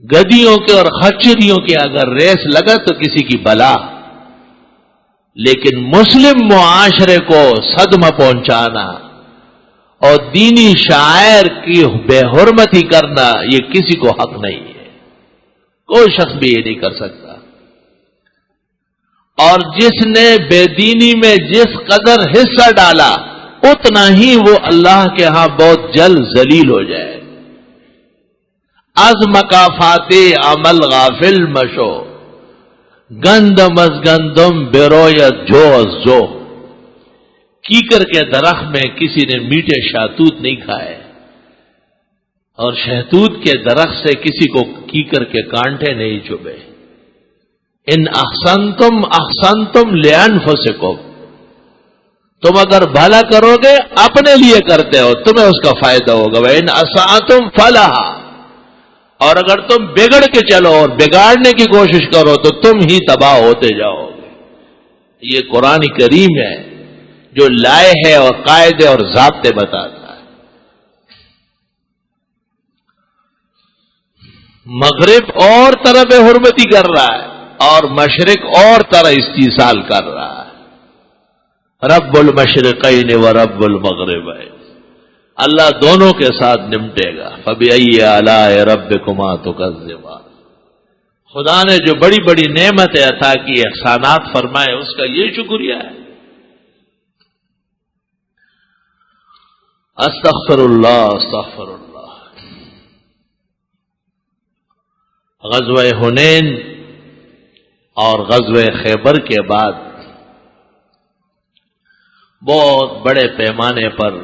گدیوں کے اور خچریوں کی اگر ریس لگا تو کسی کی بلا، لیکن مسلم معاشرے کو صدمہ پہنچانا اور دینی شاعر کی بے حرمتی کرنا یہ کسی کو حق نہیں ہے. کوئی شخص بھی یہ نہیں کر سکتا. اور جس نے بے دینی میں جس قدر حصہ ڈالا اتنا ہی وہ اللہ کے ہاں بہت جلد ذلیل ہو جائے. از مکافات عمل غافل مشو گندم از گندم بیرویت جو از جو. کیکر کے درخت میں کسی نے میٹھے شہتوت نہیں کھائے اور شہتوت کے درخت سے کسی کو کیکر کے کانٹے نہیں چبھے. ان احسنتم احسنتم لانفسکم، تم اگر بھلا کرو گے اپنے لیے کرتے ہو، تمہیں اس کا فائدہ ہوگا. وَإِنْ أَسَأْتُمْ فَلَهَا، اور اگر تم بگڑ کے چلو اور بگاڑنے کی کوشش کرو تو تم ہی تباہ ہوتے جاؤ گے. یہ قرآن کریم ہے جو لائے ہے اور قاعدے اور ضابطے بتاتا ہے. مغرب اور طرح بے حرمتی کر رہا ہے اور مشرق اور طرح استیصال کر رہا ہے. رب المشرقین و رب المغربین، اللہ دونوں کے ساتھ نمٹے گا. فبأي آلاء ربكما تكذبان. خدا نے جو بڑی بڑی نعمتیں عطا کی، احسانات فرمائے، اس کا یہ شکریہ ہے. استغفر اللہ استغفر اللہ. غزوہ حنین اور غزوہ خیبر کے بعد بہت بڑے پیمانے پر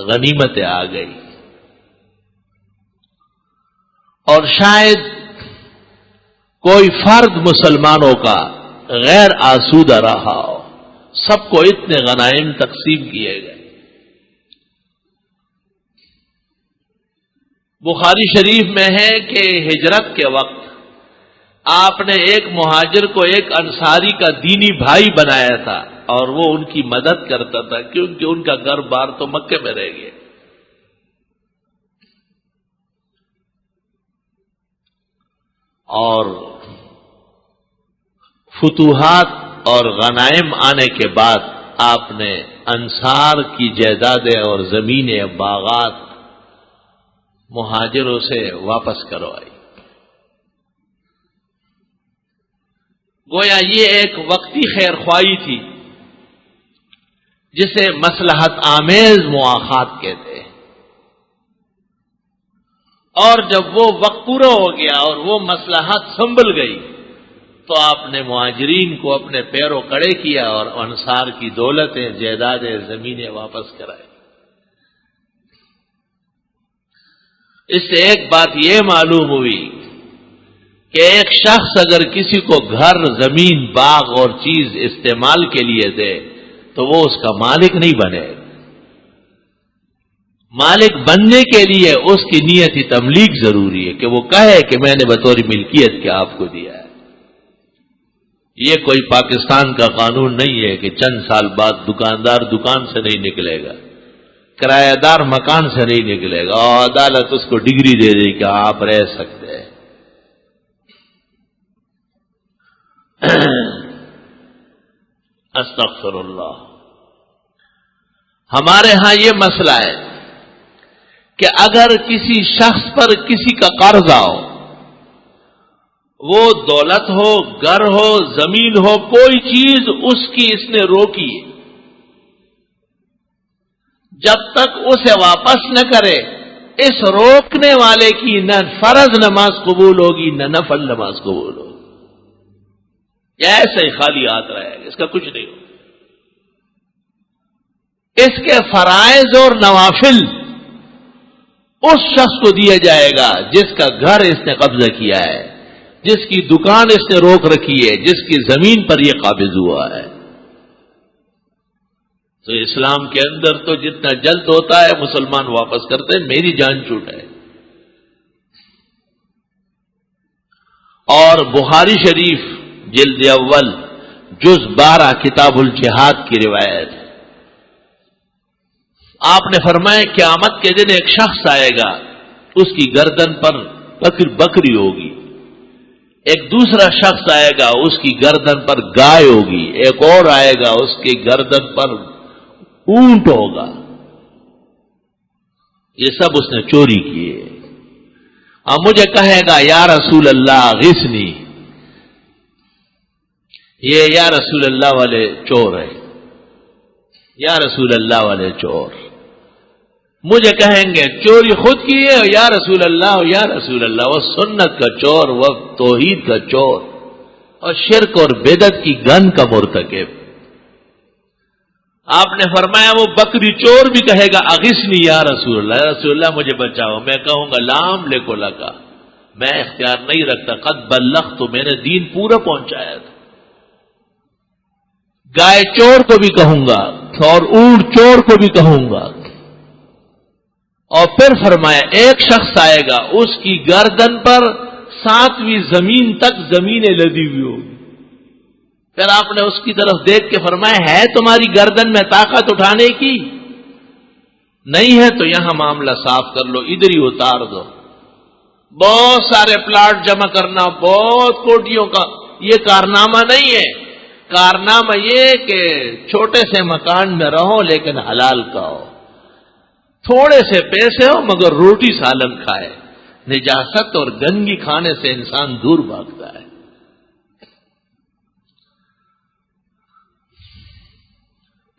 غنیمتیں آ گئی اور شاید کوئی فرد مسلمانوں کا غیر آسودہ رہا ہو. سب کو اتنے غنائم تقسیم کیے گئے. بخاری شریف میں ہے کہ ہجرت کے وقت آپ نے ایک مہاجر کو ایک انصاری کا دینی بھائی بنایا تھا اور وہ ان کی مدد کرتا تھا کیونکہ ان کا گھر بار تو مکے میں رہ گئے. اور فتوحات اور غنائم آنے کے بعد آپ نے انصار کی جائیدادیں اور زمینیں باغات مہاجروں سے واپس کروائی. گویا یہ ایک وقتی خیر خواہی تھی جسے مصلحت آمیز مواخات کہتے ہیں. اور جب وہ وقت پورا ہو گیا اور وہ مصلحت سنبھل گئی تو آپ نے مہاجرین کو اپنے پیروں کڑے کیا اور انصار کی دولتیں جائیدادیں زمینیں واپس کرائی. اس سے ایک بات یہ معلوم ہوئی کہ ایک شخص اگر کسی کو گھر زمین باغ اور چیز استعمال کے لیے دے تو وہ اس کا مالک نہیں بنے. مالک بننے کے لیے اس کی نیت تملیک ضروری ہے کہ وہ کہے کہ میں نے بطور ملکیت کیا آپ کو دیا ہے. یہ کوئی پاکستان کا قانون نہیں ہے کہ چند سال بعد دکاندار دکان سے نہیں نکلے گا، کرایہ دار مکان سے نہیں نکلے گا اور عدالت اس کو ڈگری دے دے کہ آپ رہ سکتے ہیں. استغفر اللہ. ہمارے ہاں یہ مسئلہ ہے کہ اگر کسی شخص پر کسی کا قرضہ ہو، وہ دولت ہو، گھر ہو، زمین ہو، کوئی چیز اس کی اس نے روکی ہے، جب تک اسے واپس نہ کرے اس روکنے والے کی نہ فرض نماز قبول ہوگی نہ نفل نماز قبول ہوگی. یا ایسے ہی خالی ہاتھ رہے گا، اس کا کچھ نہیں ہوگا. اس کے فرائض اور نوافل اس شخص کو دیا جائے گا جس کا گھر اس نے قبضہ کیا ہے، جس کی دکان اس نے روک رکھی ہے، جس کی زمین پر یہ قابض ہوا ہے. تو اسلام کے اندر تو جتنا جلد ہوتا ہے مسلمان واپس کرتے ہیں، میری جان چھوٹ ہے۔ اور بخاری شریف جلد اول جز 12 کتاب الجہاد کی روایت، آپ نے فرمایا قیامت کے دن ایک شخص آئے گا، اس کی گردن پر بکری ہوگی، ایک دوسرا شخص آئے گا اس کی گردن پر گائے ہوگی، ایک اور آئے گا اس کی گردن پر اونٹ ہوگا، یہ سب اس نے چوری کیے۔ اب مجھے کہے گا یا رسول اللہ غثنی، یہ یا رسول اللہ والے چور ہے، یا رسول اللہ والے چور، مجھے کہیں گے چوری خود کی ہے یا رسول اللہ، یا رسول اللہ، وہ سنت کا چور، وہ توحید کا چور، اور شرک اور بدعت کی گن کا مرتکب۔ آپ نے فرمایا وہ بکری چور بھی کہے گا اغثنی یا رسول اللہ، یا رسول اللہ مجھے بچاؤ، میں کہوں گا لام لکو لکا، میں اختیار نہیں رکھتا، قد بلغت، تو میں نے دین پورا پہنچایا تھا۔ گائے چور کو بھی کہوں گا اور اونٹ چور کو بھی کہوں گا۔ اور پھر فرمایا ایک شخص آئے گا اس کی گردن پر 7ویں زمین تک زمینیں لدی ہوئی ہوگی۔ پھر آپ نے اس کی طرف دیکھ کے فرمایا ہے تمہاری گردن میں طاقت اٹھانے کی؟ نہیں ہے تو یہاں معاملہ صاف کر لو، ادھر ہی اتار دو۔ بہت سارے پلاٹ جمع کرنا، بہت کوٹیوں کا، یہ کارنامہ نہیں ہے۔ کارنامہ یہ کہ چھوٹے سے مکان میں رہو لیکن حلال کا ہو، تھوڑے سے پیسے ہو مگر روٹی سالن کھائے۔ نجاست اور گندگی کھانے سے انسان دور بھاگتا ہے۔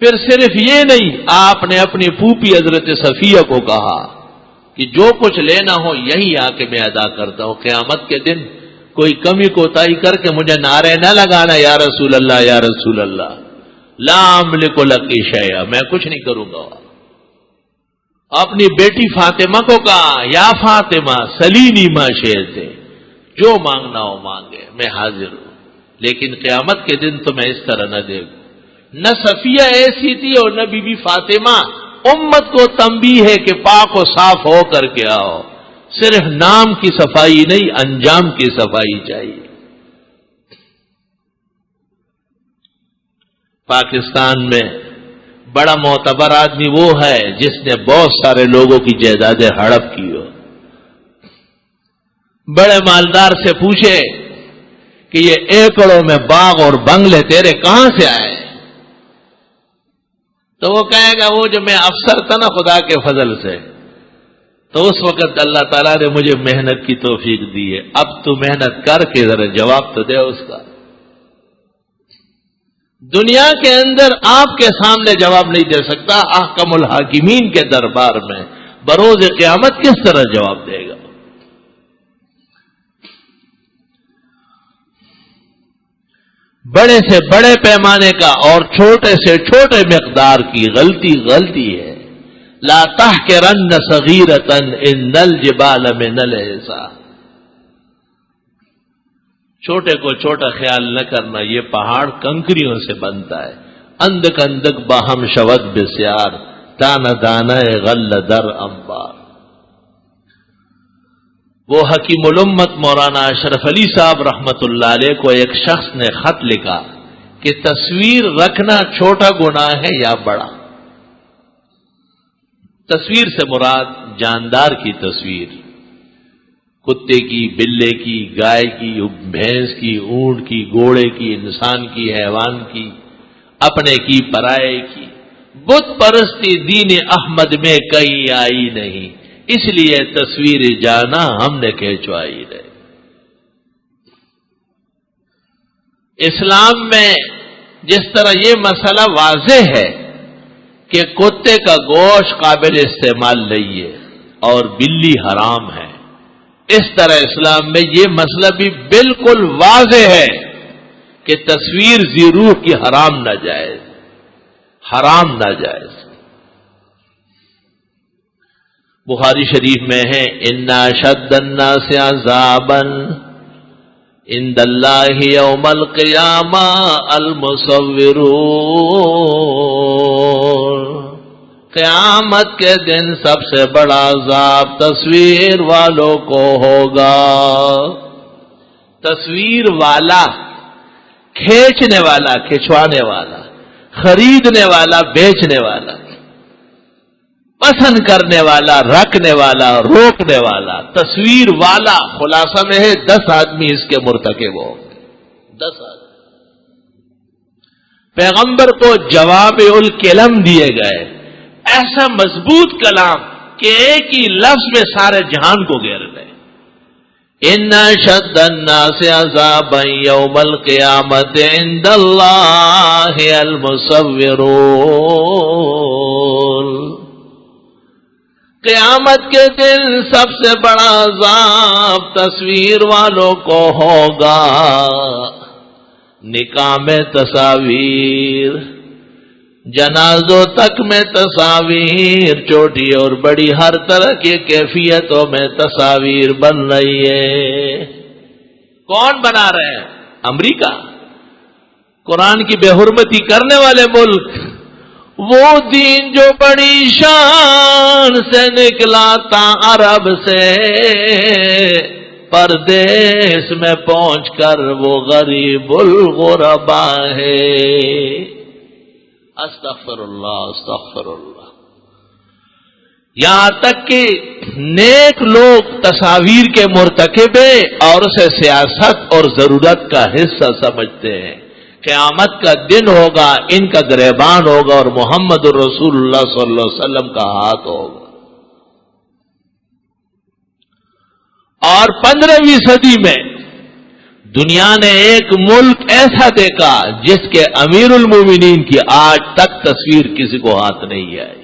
پھر صرف یہ نہیں، آپ نے اپنی پھوپھی حضرت صفیہ کو کہا کہ جو کچھ لینا ہو یہی آ کے میں ادا کرتا ہوں، قیامت کے دن کوئی کمی کوتاہی کر کے مجھے نعرے نہ لگانا یا رسول اللہ یا رسول اللہ، لا املک لک شیئا، میں کچھ نہیں کروں گا۔ اپنی بیٹی فاطمہ کو کہا یا فاطمہ سلینی ما شئت، جو مانگنا ہو مانگے، میں حاضر ہوں، لیکن قیامت کے دن تو میں اس طرح نہ دے گا۔ نہ صفیہ ایسی تھی اور نہ بی بی فاطمہ، امت کو تنبیہ ہے کہ پاک و صاف ہو کر کے آؤ، صرف نام کی صفائی نہیں انجام کی صفائی چاہیے۔ پاکستان میں بڑا معتبر آدمی وہ ہے جس نے بہت سارے لوگوں کی جائیدادیں ہڑپ کی ہو۔ بڑے مالدار سے پوچھے کہ یہ ایکڑوں میں باغ اور بنگلے تیرے کہاں سے آئے؟ تو وہ کہے گا وہ جو میں افسر تھا نا خدا کے فضل سے، تو اس وقت اللہ تعالیٰ نے مجھے محنت کی توفیق دی ہے، اب تو محنت کر کے ذرا جواب تو دے اس کا۔ دنیا کے اندر آپ کے سامنے جواب نہیں دے سکتا، احکم الحاکمین کے دربار میں بروز قیامت کس طرح جواب دے گا؟ بڑے سے بڑے پیمانے کا اور چھوٹے سے چھوٹے مقدار کی غلطی ہے۔ لا تحقرن صغیرۃ ان الجبال من الحصى، چھوٹے کو چھوٹا خیال نہ کرنا، یہ پہاڑ کنکریوں سے بنتا ہے۔ اندک اندک باہم شود بسیار، دانہ دانہ غل در انبار۔ وہ حکیم الامت مولانا اشرف علی صاحب رحمت اللہ علیہ کو ایک شخص نے خط لکھا کہ تصویر رکھنا چھوٹا گناہ ہے یا بڑا؟ تصویر سے مراد جاندار کی تصویر، کتے کی، بلے کی، گائے کی، بھینس کی، اونٹ کی، گھوڑے کی، انسان کی، حیوان کی، اپنے کی، پرائے کی۔ بت پرستی دین احمد میں کہیں آئی نہیں، اس لیے تصویر جانا ہم نے کھینچوائی ہے۔ اسلام میں جس طرح یہ مسئلہ واضح ہے کہ کتے کا گوشت قابل استعمال نہیں ہے اور بلی حرام ہے، اس طرح اسلام میں یہ مسئلہ بھی بالکل واضح ہے کہ تصویر ذی روح کی حرام ناجائز، حرام ناجائز۔ بخاری شریف میں ہے ان اشد الناس عذابا عند اللہ یوم القیامہ المصورون، قیامت کے دن سب سے بڑا عذاب تصویر والوں کو ہوگا. تصویر والا، کھینچنے والا، کھنچوانے والا، خریدنے والا، بیچنے والا، پسند کرنے والا، رکھنے والا، روکنے والا. تصویر والا خلاصہ میں ہے 10 آدمی اس کے مرتکب ہو گئے. 10 آدمی. پیغمبر کو جواب الکلم دیے گئے، ایسا مضبوط کلام کہ ایک ہی لفظ میں سارے جہان کو گھیر لے. ان اشد الناس عذابا یوم القیامت عند اللہ المصورون. قیامت کے دن سب سے بڑا عذاب تصویر والوں کو ہوگا. نکاح میں تصاویر، جنازوں تک میں تصاویر، چھوٹی اور بڑی ہر طرح کی کیفیتوں میں تصاویر بن رہی ہے. کون بنا رہے ہیں؟ امریکہ، قرآن کی بے حرمتی کرنے والے ملک. وہ دین جو بڑی شان سے نکلا تھا عرب سے، پردیس میں پہنچ کر وہ غریب الغربا ہے. استغفر اللہ، استغفر اللہ. یہاں تک کہ نیک لوگ تصاویر کے مرتکب ہیں اور اسے سیاست اور ضرورت کا حصہ سمجھتے ہیں. قیامت کا دن ہوگا، ان کا گریبان ہوگا اور محمد رسول اللہ صلی اللہ علیہ وسلم کا ہاتھ ہوگا. اور 15ویں صدی میں دنیا نے ایک ملک ایسا دیکھا جس کے امیر المومنین کی آج تک تصویر کسی کو ہاتھ نہیں آئی.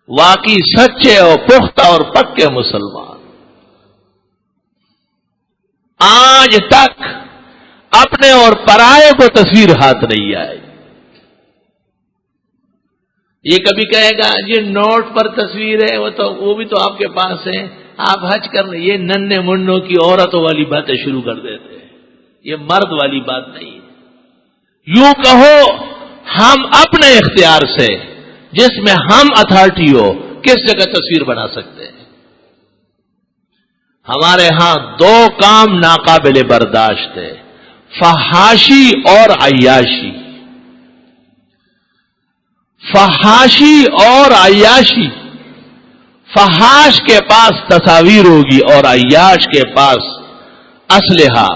واقعی سچے اور پختہ اور پکے مسلمان آج تک اپنے اور پرائے کو تصویر ہاتھ نہیں آئی. یہ کبھی کہے گا یہ نوٹ پر تصویر ہے، وہ بھی تو آپ کے پاس ہے، آپ حج کر رہے. یہ ننھے منوں کی عورتوں والی باتیں شروع کر دیتے ہیں. یہ مرد والی بات نہیں. یوں کہو ہم اپنے اختیار سے، جس میں ہم اتھارٹی ہو، کس جگہ تصویر بنا سکتے ہیں. ہمارے ہاں 2 کام ناقابل برداشت ہے، فحاشی اور عیاشی. فحاشی اور عیاشی. فحاش کے پاس تصاویر ہوگی اور عیاش کے پاس اسلحہ،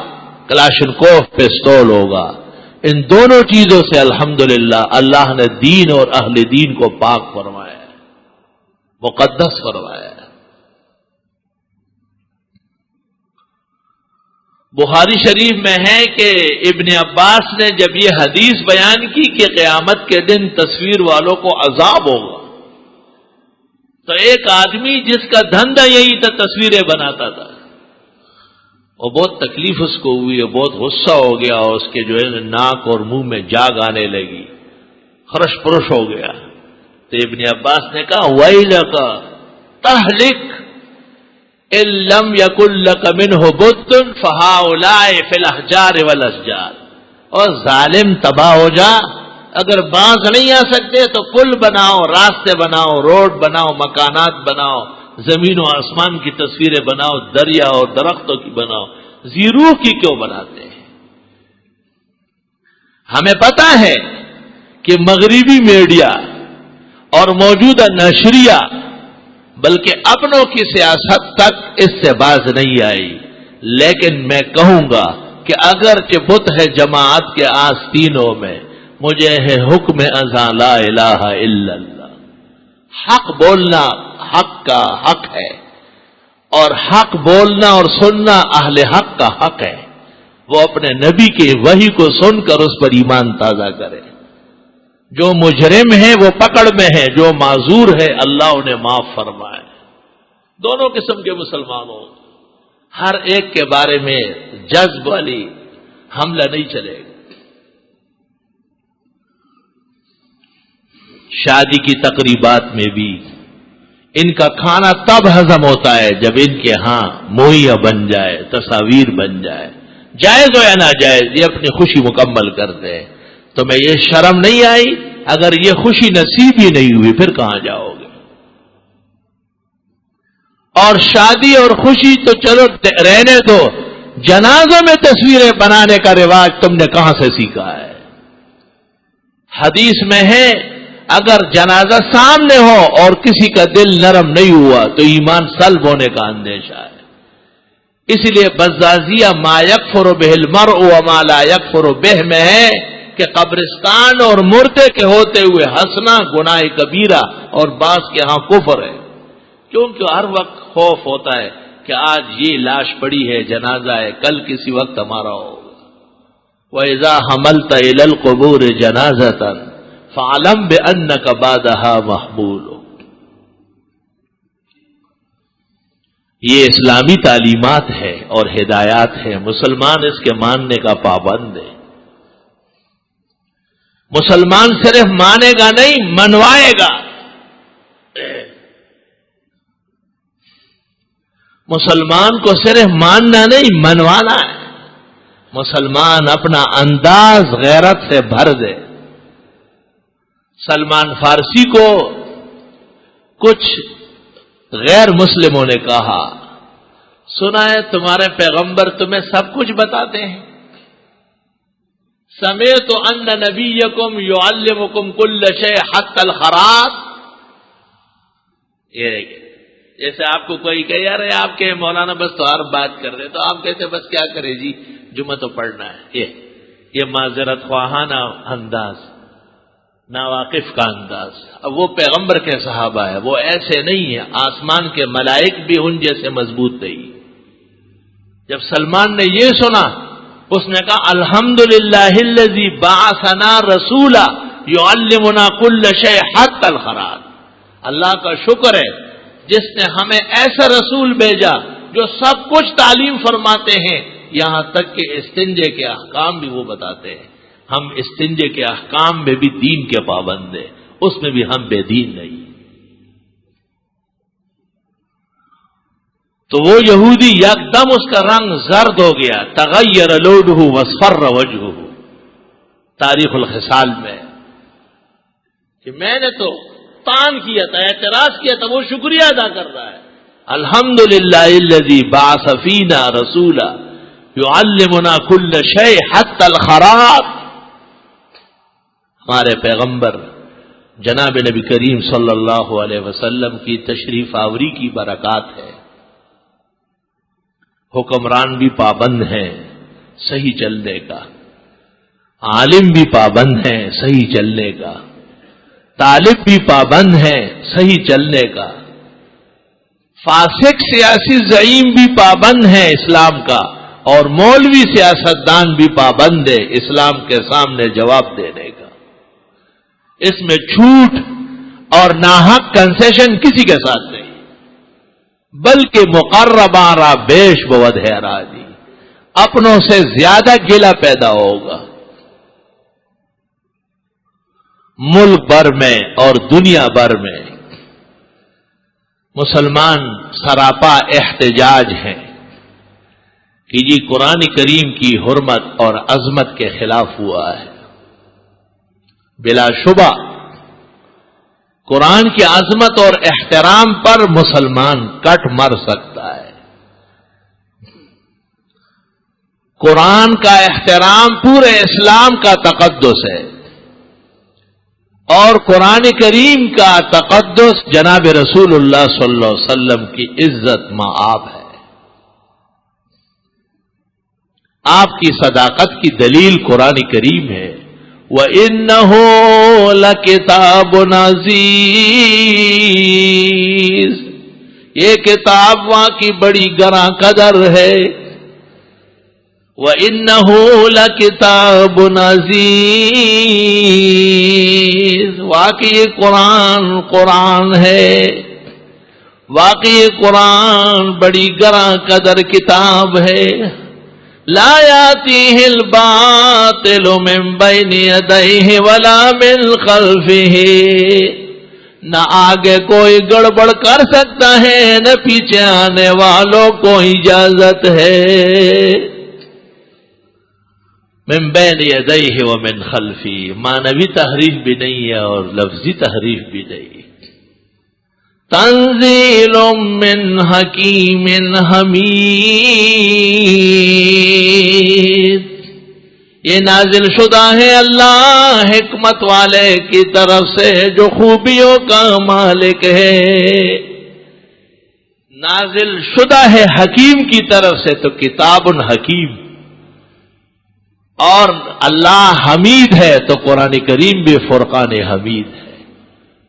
کلاشنکوف پستول ہوگا. ان دونوں چیزوں سے الحمدللہ اللہ نے دین اور اہل دین کو پاک فرمایا ہے، مقدس فرمایا ہے. بخاری شریف میں ہے کہ ابن عباس نے جب یہ حدیث بیان کی کہ قیامت کے دن تصویر والوں کو عذاب ہوگا، تو ایک آدمی جس کا دھندا یہی تھا تصویریں بناتا تھا، اور بہت تکلیف اس کو ہوئی، بہت غصہ ہو گیا، اور اس کے جو ہے ناک اور منہ میں جاگ آنے لگی، خرش پرش ہو گیا. تو ابن عباس نے کہا ویلک تہلک ان لم یکن لک منہ بد فہؤلاء فی الاحجار والاشجار. اور ظالم تباہ ہو جا، اگر باز نہیں آ سکتے تو پل بناؤ، راستے بناؤ، روڈ بناؤ، مکانات بناؤ، زمین و آسمان کی تصویریں بناؤ، دریا اور درختوں کی بناؤ. زیروح کی کیوں بناتے ہیں؟ ہمیں پتا ہے کہ مغربی میڈیا اور موجودہ نشریہ بلکہ اپنوں کی سیاست تک اس سے باز نہیں آئی. لیکن میں کہوں گا کہ اگرچہ بت ہے جماعت کے آستینوں میں، مجھے ہے حکم ازاں لا الہ الا اللہ. حق بولنا حق کا حق ہے، اور حق بولنا اور سننا اہل حق کا حق ہے. وہ اپنے نبی کے وحی کو سن کر اس پر ایمان تازہ کرے. جو مجرم ہے وہ پکڑ میں ہے، جو معذور ہے اللہ انہیں معاف فرمائے. دونوں قسم کے مسلمانوں، ہر ایک کے بارے میں جذب والی حملہ نہیں چلے گا. شادی کی تقریبات میں بھی ان کا کھانا تب ہضم ہوتا ہے جب ان کے ہاں موہیا بن جائے، تصاویر بن جائے. جائز ہو یا ناجائز، یہ اپنی خوشی مکمل کرتے ہیں. تمہیں یہ شرم نہیں آئی؟ اگر یہ خوشی نصیب ہی نہیں ہوئی پھر کہاں جاؤ گے؟ اور شادی اور خوشی تو چلو رہنے دو، جنازوں میں تصویریں بنانے کا رواج تم نے کہاں سے سیکھا ہے؟ حدیث میں ہے اگر جنازہ سامنے ہو اور کسی کا دل نرم نہیں ہوا تو ایمان سلب ہونے کا اندیشہ ہے۔ اس لیے بزازیہ ما یکفر بہ المرء وما لا یکفر بہ میں ہے کہ قبرستان اور مردے کے ہوتے ہوئے ہنسنا گناہ کبیرہ اور بعض کے ہاں کفر ہے، کیونکہ ہر وقت خوف ہوتا ہے کہ آج یہ لاش پڑی ہے، جنازہ ہے، کل کسی وقت ہمارا ہوگا۔ وَإِذَا حَمَلْتَ إِلَى الْقُبُورِ جَنَازَةً فَاعْلَمْ بِأَنَّكَ بَعْدَهَا مَحْمُولٌ۔ یہ اسلامی تعلیمات ہے اور ہدایات ہے، مسلمان اس کے ماننے کا پابند ہے۔ مسلمان صرف مانے گا نہیں، منوائے گا۔ مسلمان کو صرف ماننا نہیں، منوانا ہے۔ مسلمان اپنا انداز غیرت سے بھر دے۔ سلمان فارسی کو کچھ غیر مسلموں نے کہا، سنا ہے تمہارے پیغمبر تمہیں سب کچھ بتاتے ہیں؟ سمعت ان نبیکم یعلمکم کل شیء حتی الخراط۔ یہ جیسے آپ کو کوئی کہ یار آپ کے مولانا بس تو ہر بات کر رہے، تو آپ کہتے بس کیا کرے جی، جمعہ تو پڑھنا ہے۔ یہ معذرت خواہانہ انداز، ناواقف کا انداز۔ اب وہ پیغمبر کے صحابہ ہے، وہ ایسے نہیں ہیں، آسمان کے ملائک بھی ان جیسے مضبوط نہیں۔ جب سلمان نے یہ سنا اس نے کہا الحمدللہ الذی بعثنا رسولا یعلمنا کل شیء حتی الخراط۔ اللہ کا شکر ہے جس نے ہمیں ایسا رسول بھیجا جو سب کچھ تعلیم فرماتے ہیں، یہاں تک کہ استنجے کے احکام بھی وہ بتاتے ہیں۔ ہم استنجے کے احکام میں بھی دین کے پابند ہیں، اس میں بھی ہم بے دین نہیں۔ تو وہ یہودی یکدم اس کا رنگ زرد ہو گیا، تغیر لونہ واصفر وجہہ، تاریخ الخصال میں، کہ میں نے تو تان کیا تھا، اعتراض کیا تھا، وہ شکریہ ادا کر رہا ہے۔ الحمدللہ الذی بعث فینا رسولا یعلمنا کل شیء حتی الخراط۔ ہمارے پیغمبر جناب نبی کریم صلی اللہ علیہ وسلم کی تشریف آوری کی برکات ہے۔ حکمران بھی پابند ہیں صحیح چلنے کا، عالم بھی پابند ہیں صحیح چلنے کا، طالب بھی پابند ہیں صحیح چلنے کا، فاسق سیاسی زعیم بھی پابند ہیں اسلام کا، اور مولوی سیاستدان بھی پابند ہے اسلام کے سامنے جواب دینے کا۔ اس میں جھوٹ اور ناحق کنسیشن کسی کے ساتھ نہیں، بلکہ مقرباں را بیش بود ہے راضی، اپنوں سے زیادہ گلہ پیدا ہوگا۔ ملک بھر میں اور دنیا بھر میں مسلمان سراپا احتجاج ہیں کہ یہ قرآن کریم کی حرمت اور عظمت کے خلاف ہوا ہے۔ بلا شبہ قرآن کی عظمت اور احترام پر مسلمان کٹ مر سکتا ہے۔ قرآن کا احترام پورے اسلام کا تقدس ہے، اور قرآن کریم کا تقدس جناب رسول اللہ صلی اللہ علیہ وسلم کی عزت مآب ہے۔ آپ کی صداقت کی دلیل قرآن کریم ہے، وَإِنَّهُ لَكِتَابٌ عَزِيزٌ، یہ کتاب وہاں کی بڑی گراں قدر ہے۔ وَإِنَّهُ لَكِتَابٌ عَزِيزٌ، واقعی قرآن ہے، واقعی قرآن بڑی گراں قدر کتاب ہے۔ لا يأتيه الباطل من بين يديه ولا من خلفه، نہ آگے کوئی گڑبڑ کر سکتا ہے نہ پیچھے آنے والوں کو اجازت ہے۔ من بین یدیہ ومن خلفی، معنوی تحریف بھی نہیں ہے اور لفظی تحریف بھی نہیں۔ تنزیل من حکیم حمید، یہ نازل شدہ ہے اللہ حکمت والے کی طرف سے جو خوبیوں کا مالک ہے۔ نازل شدہ ہے حکیم کی طرف سے تو کتاب حکیم، اور اللہ حمید ہے تو قرآن کریم بھی فرقان حمید ہے۔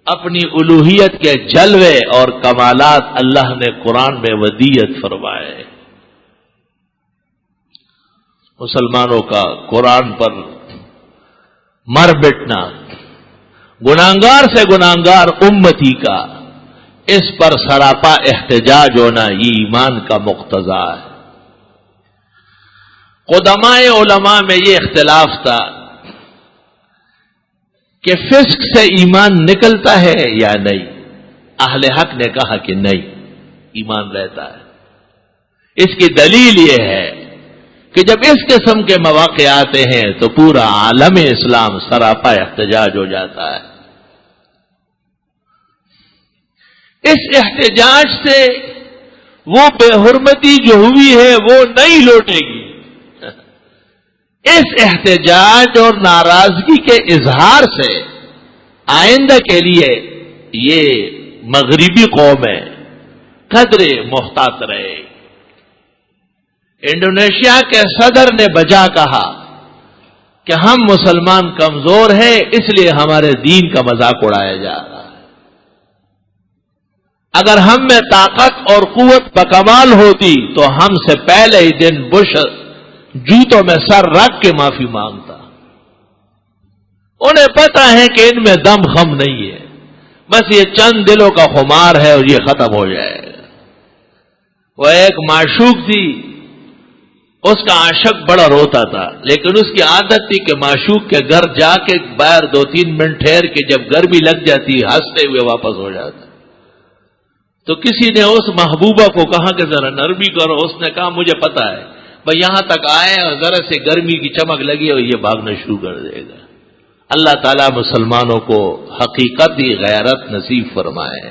اپنی الوہیت کے جلوے اور کمالات اللہ نے قرآن میں ودیت فرمائے۔ مسلمانوں کا قرآن پر مر مٹنا، گناہگار سے گناہگار امتی کا اس پر سراپا احتجاج ہونا، یہ ایمان کا مقتضا ہے۔ قدماء علماء میں یہ اختلاف تھا کہ فسق سے ایمان نکلتا ہے یا نہیں۔ اہل حق نے کہا کہ نہیں، ایمان رہتا ہے۔ اس کی دلیل یہ ہے کہ جب اس قسم کے مواقع آتے ہیں تو پورا عالم اسلام سراپا احتجاج ہو جاتا ہے۔ اس احتجاج سے وہ بے حرمتی جو ہوئی ہے وہ نہیں لوٹے گی۔ اس احتجاج اور ناراضگی کے اظہار سے آئندہ کے لیے یہ مغربی قومیں قدرے محتاط رہے۔ انڈونیشیا کے صدر نے بجا کہا کہ ہم مسلمان کمزور ہیں، اس لیے ہمارے دین کا مذاق اڑایا جا رہا ہے۔ اگر ہم میں طاقت اور قوت بکمال ہوتی تو ہم سے پہلے ہی دن بش جوتوں میں سر رکھ کے معافی مانگتا۔ انہیں پتا ہے کہ ان میں دم خم نہیں ہے، بس یہ چند دلوں کا خمار ہے اور یہ ختم ہو جائے گا۔ وہ ایک معشوق تھی، اس کا عاشق بڑا روتا تھا، لیکن اس کی عادت تھی کہ معشوق کے گھر جا کے باہر 2-3 منٹ ٹھہر کے جب گرمی لگ جاتی ہنستے ہوئے واپس ہو جاتا۔ تو کسی نے اس محبوبہ کو کہا کہ ذرا نرمی کرو، اس نے کہا مجھے پتا ہے، بھئی یہاں تک آئے اور ذرا سے گرمی کی چمک لگی اور یہ بھاگنا شروع کر دے گا۔ اللہ تعالیٰ مسلمانوں کو حقیقتی غیرت نصیب فرمائے،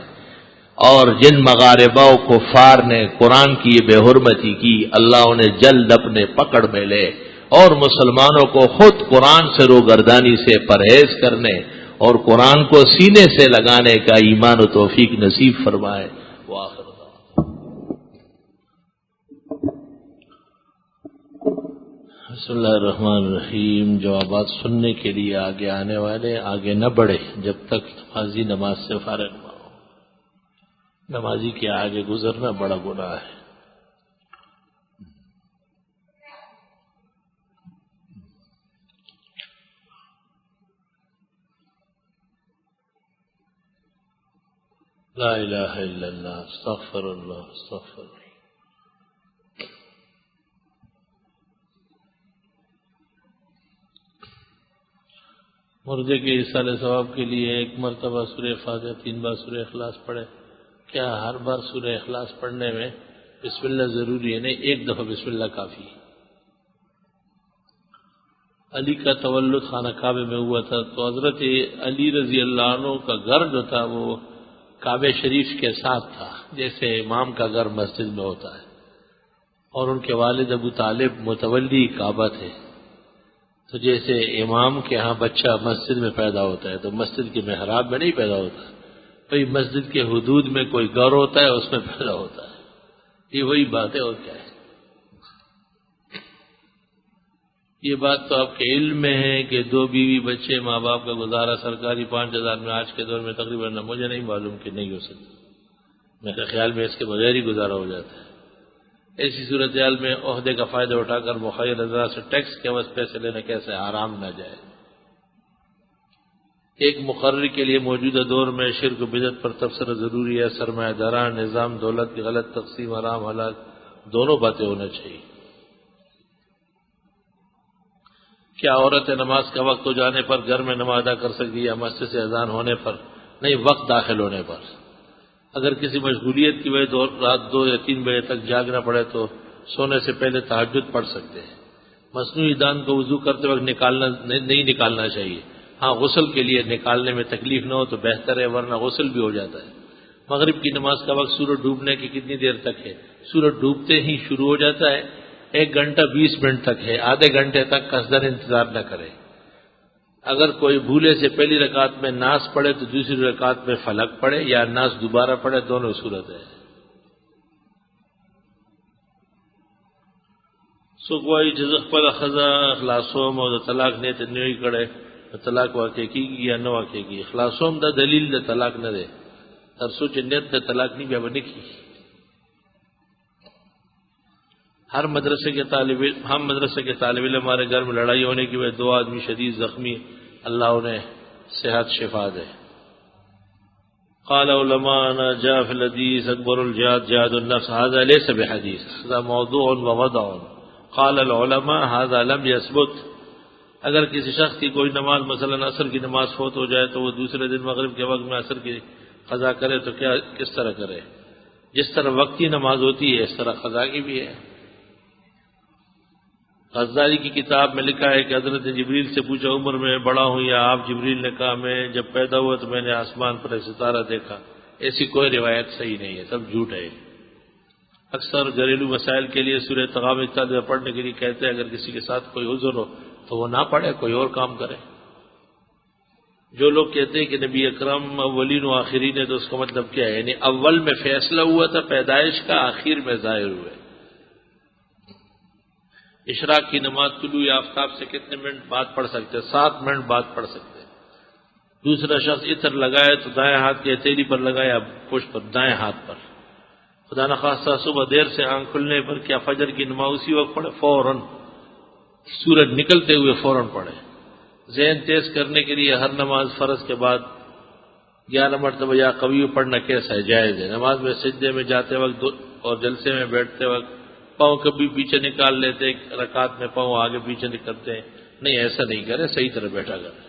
اور جن مغاربہ و کفار نے قرآن کی یہ بے حرمتی کی، اللہ انہیں جلد اپنے پکڑ میں لے، اور مسلمانوں کو خود قرآن سے روگردانی سے پرہیز کرنے اور قرآن کو سینے سے لگانے کا ایمان و توفیق نصیب فرمائے۔ وآخر بسم اللہ الرحمن الرحیم۔ جوابات سننے کے لیے آگے آنے والے آگے نہ بڑھے جب تک نمازی نماز سے فارغ نہ ہو۔ نمازی کے آگے گزرنا بڑا گناہ ہے۔ لا الہ الا اللہ، استغفر اللہ، استغفر اللہ۔ مردے کے ایصال ثواب کے لیے ایک مرتبہ سورہ فاتحہ 3 بار سورہ اخلاص پڑھے۔ کیا ہر بار سورہ اخلاص پڑھنے میں بسم اللہ ضروری ہے؟ نہیں، ایک دفعہ بسم اللہ کافی ہے۔ علی کا تولد خانہ کعبے میں ہوا تھا، تو حضرت علی رضی اللہ عنہ کا گھر جو تھا وہ کعبہ شریف کے ساتھ تھا، جیسے امام کا گھر مسجد میں ہوتا ہے، اور ان کے والد ابو طالب متولی کعبہ تھے۔ تو جیسے امام کے ہاں بچہ مسجد میں پیدا ہوتا ہے تو مسجد کے محراب میں نہیں پیدا ہوتا، بھئی مسجد کے حدود میں کوئی گھر ہوتا ہے اس میں پیدا ہوتا ہے۔ یہ وہی بات ہے، اور کیا ہے؟ یہ بات تو آپ کے علم میں ہے کہ 2 بیوی بچے ماں باپ کا گزارا سرکاری 5000 میں آج کے دور میں تقریباً، مجھے نہیں معلوم کہ نہیں ہو سکتا، میرے خیال میں اس کے بغیر ہی گزارا ہو جاتا ہے۔ ایسی صورتحال میں عہدے کا فائدہ اٹھا کر مخیر حضرات سے ٹیکس کے عوض پیسے لینا کیسے حرام نہ جائے۔ ایک مقرر کے لیے موجودہ دور میں شرک و بدعت پر تبصرہ ضروری ہے۔ سرمایہ داران نظام، دولت کی غلط تقسیم، حرام حلال دونوں باتیں ہونا چاہیے۔ کیا عورتیں نماز کا وقت ہو جانے پر گھر میں نماز ادا کر سکتی ہے یا مسجد سے اذان ہونے پر؟ نہیں، وقت داخل ہونے پر۔ اگر کسی مشغولیت کی وجہ رات 2 یا 3 بجے تک جاگنا پڑے تو سونے سے پہلے تہجد پڑھ سکتے ہیں، مصنوعی دان کو وضو کرتے وقت نہیں نکالنا چاہیے. ہاں غسل کے لیے نکالنے میں تکلیف نہ ہو تو بہتر ہے، ورنہ غسل بھی ہو جاتا ہے. مغرب کی نماز کا وقت سورج ڈوبنے کی کتنی دیر تک ہے؟ سورج ڈوبتے ہی شروع ہو جاتا ہے، 1 گھنٹہ 20 منٹ تک ہے. آدھے گھنٹے تک قصدن انتظار نہ کرے. اگر کوئی بھولے سے پہلی رکعت میں ناس پڑھے تو دوسری رکعت میں فلق پڑھے، یا ناس دوبارہ پڑھے، دونوں صورت ہے. سوکوائی جزخ پر خزا اخلاصوم او د طلاق نیت نوی کړي، طلاق واقع کیږي یا نه واقع کیږي. اخلاصوم د دلیل د طلاق نه دی، تر سوچ نیت د طلاق نہیں بیا بنے کی. ہم مدرسے کے طالب علم ہمارے گھر میں لڑائی ہونے کی وجہ 2 آدمی شدید زخمی، اللہ انہیں صحت شفا دے. قال علماءنا جاء في الحديث اکبر الجهاد جهاد النفس، هذا ليس بحديث، هذا موضوع ووضع. قال العلماء هذا لم يثبت. اگر کسی شخص کی کوئی نماز مثلا عصر کی نماز فوت ہو جائے تو وہ دوسرے دن مغرب کے وقت میں عصر کی قضا کرے تو کس طرح کرے؟ جس طرح وقتی نماز ہوتی ہے اس طرح قضا کی بھی ہے. غزالی کی کتاب میں لکھا ہے کہ حضرت جبریل سے پوچھا عمر میں بڑا ہوں یا آپ؟ جبریل نے کہا میں جب پیدا ہوا تو میں نے آسمان پر ایک ستارہ دیکھا. ایسی کوئی روایت صحیح نہیں ہے، سب جھوٹ ہے. اکثر گھریلو مسائل کے لیے سورہ تغابن پڑھنے کے لیے کہتے ہیں اگر کسی کے ساتھ کوئی عذر ہو تو وہ نہ پڑھے، کوئی اور کام کرے. جو لوگ کہتے ہیں کہ نبی اکرم اولین و آخرین ہے تو اس کا مطلب کیا ہے؟ یعنی اول میں فیصلہ ہوا تھا پیدائش کا، آخر میں ظاہر ہوئے. اشراق کی نماز طلوع آفتاب سے کتنے منٹ بعد پڑھ سکتے؟ 7 منٹ بعد پڑھ سکتے. دوسرا شخص عطر لگائے تو دائیں ہاتھ کی ہتھیلی پر لگائے یا پشت پر؟ دائیں ہاتھ پر. خدا نخواستہ صبح دیر سے آنکھ کھلنے پر کیا فجر کی نماز اسی وقت پڑھے؟ فوراً، سورج نکلتے ہوئے فوراً پڑھے. ذہن تیز کرنے کے لیے ہر نماز فرض کے بعد 11 مرتبہ یا قوی پڑھنا کیسا ہے؟ جائز ہے. نماز میں سجدے میں جاتے وقت اور جلسے میں بیٹھتے وقت پاؤں کبھی پیچھے نکال لیتے، رکعت میں پاؤں آگے پیچھے نکلتے ہیں. نہیں، ایسا نہیں کرے، صحیح طرح بیٹھا کرے.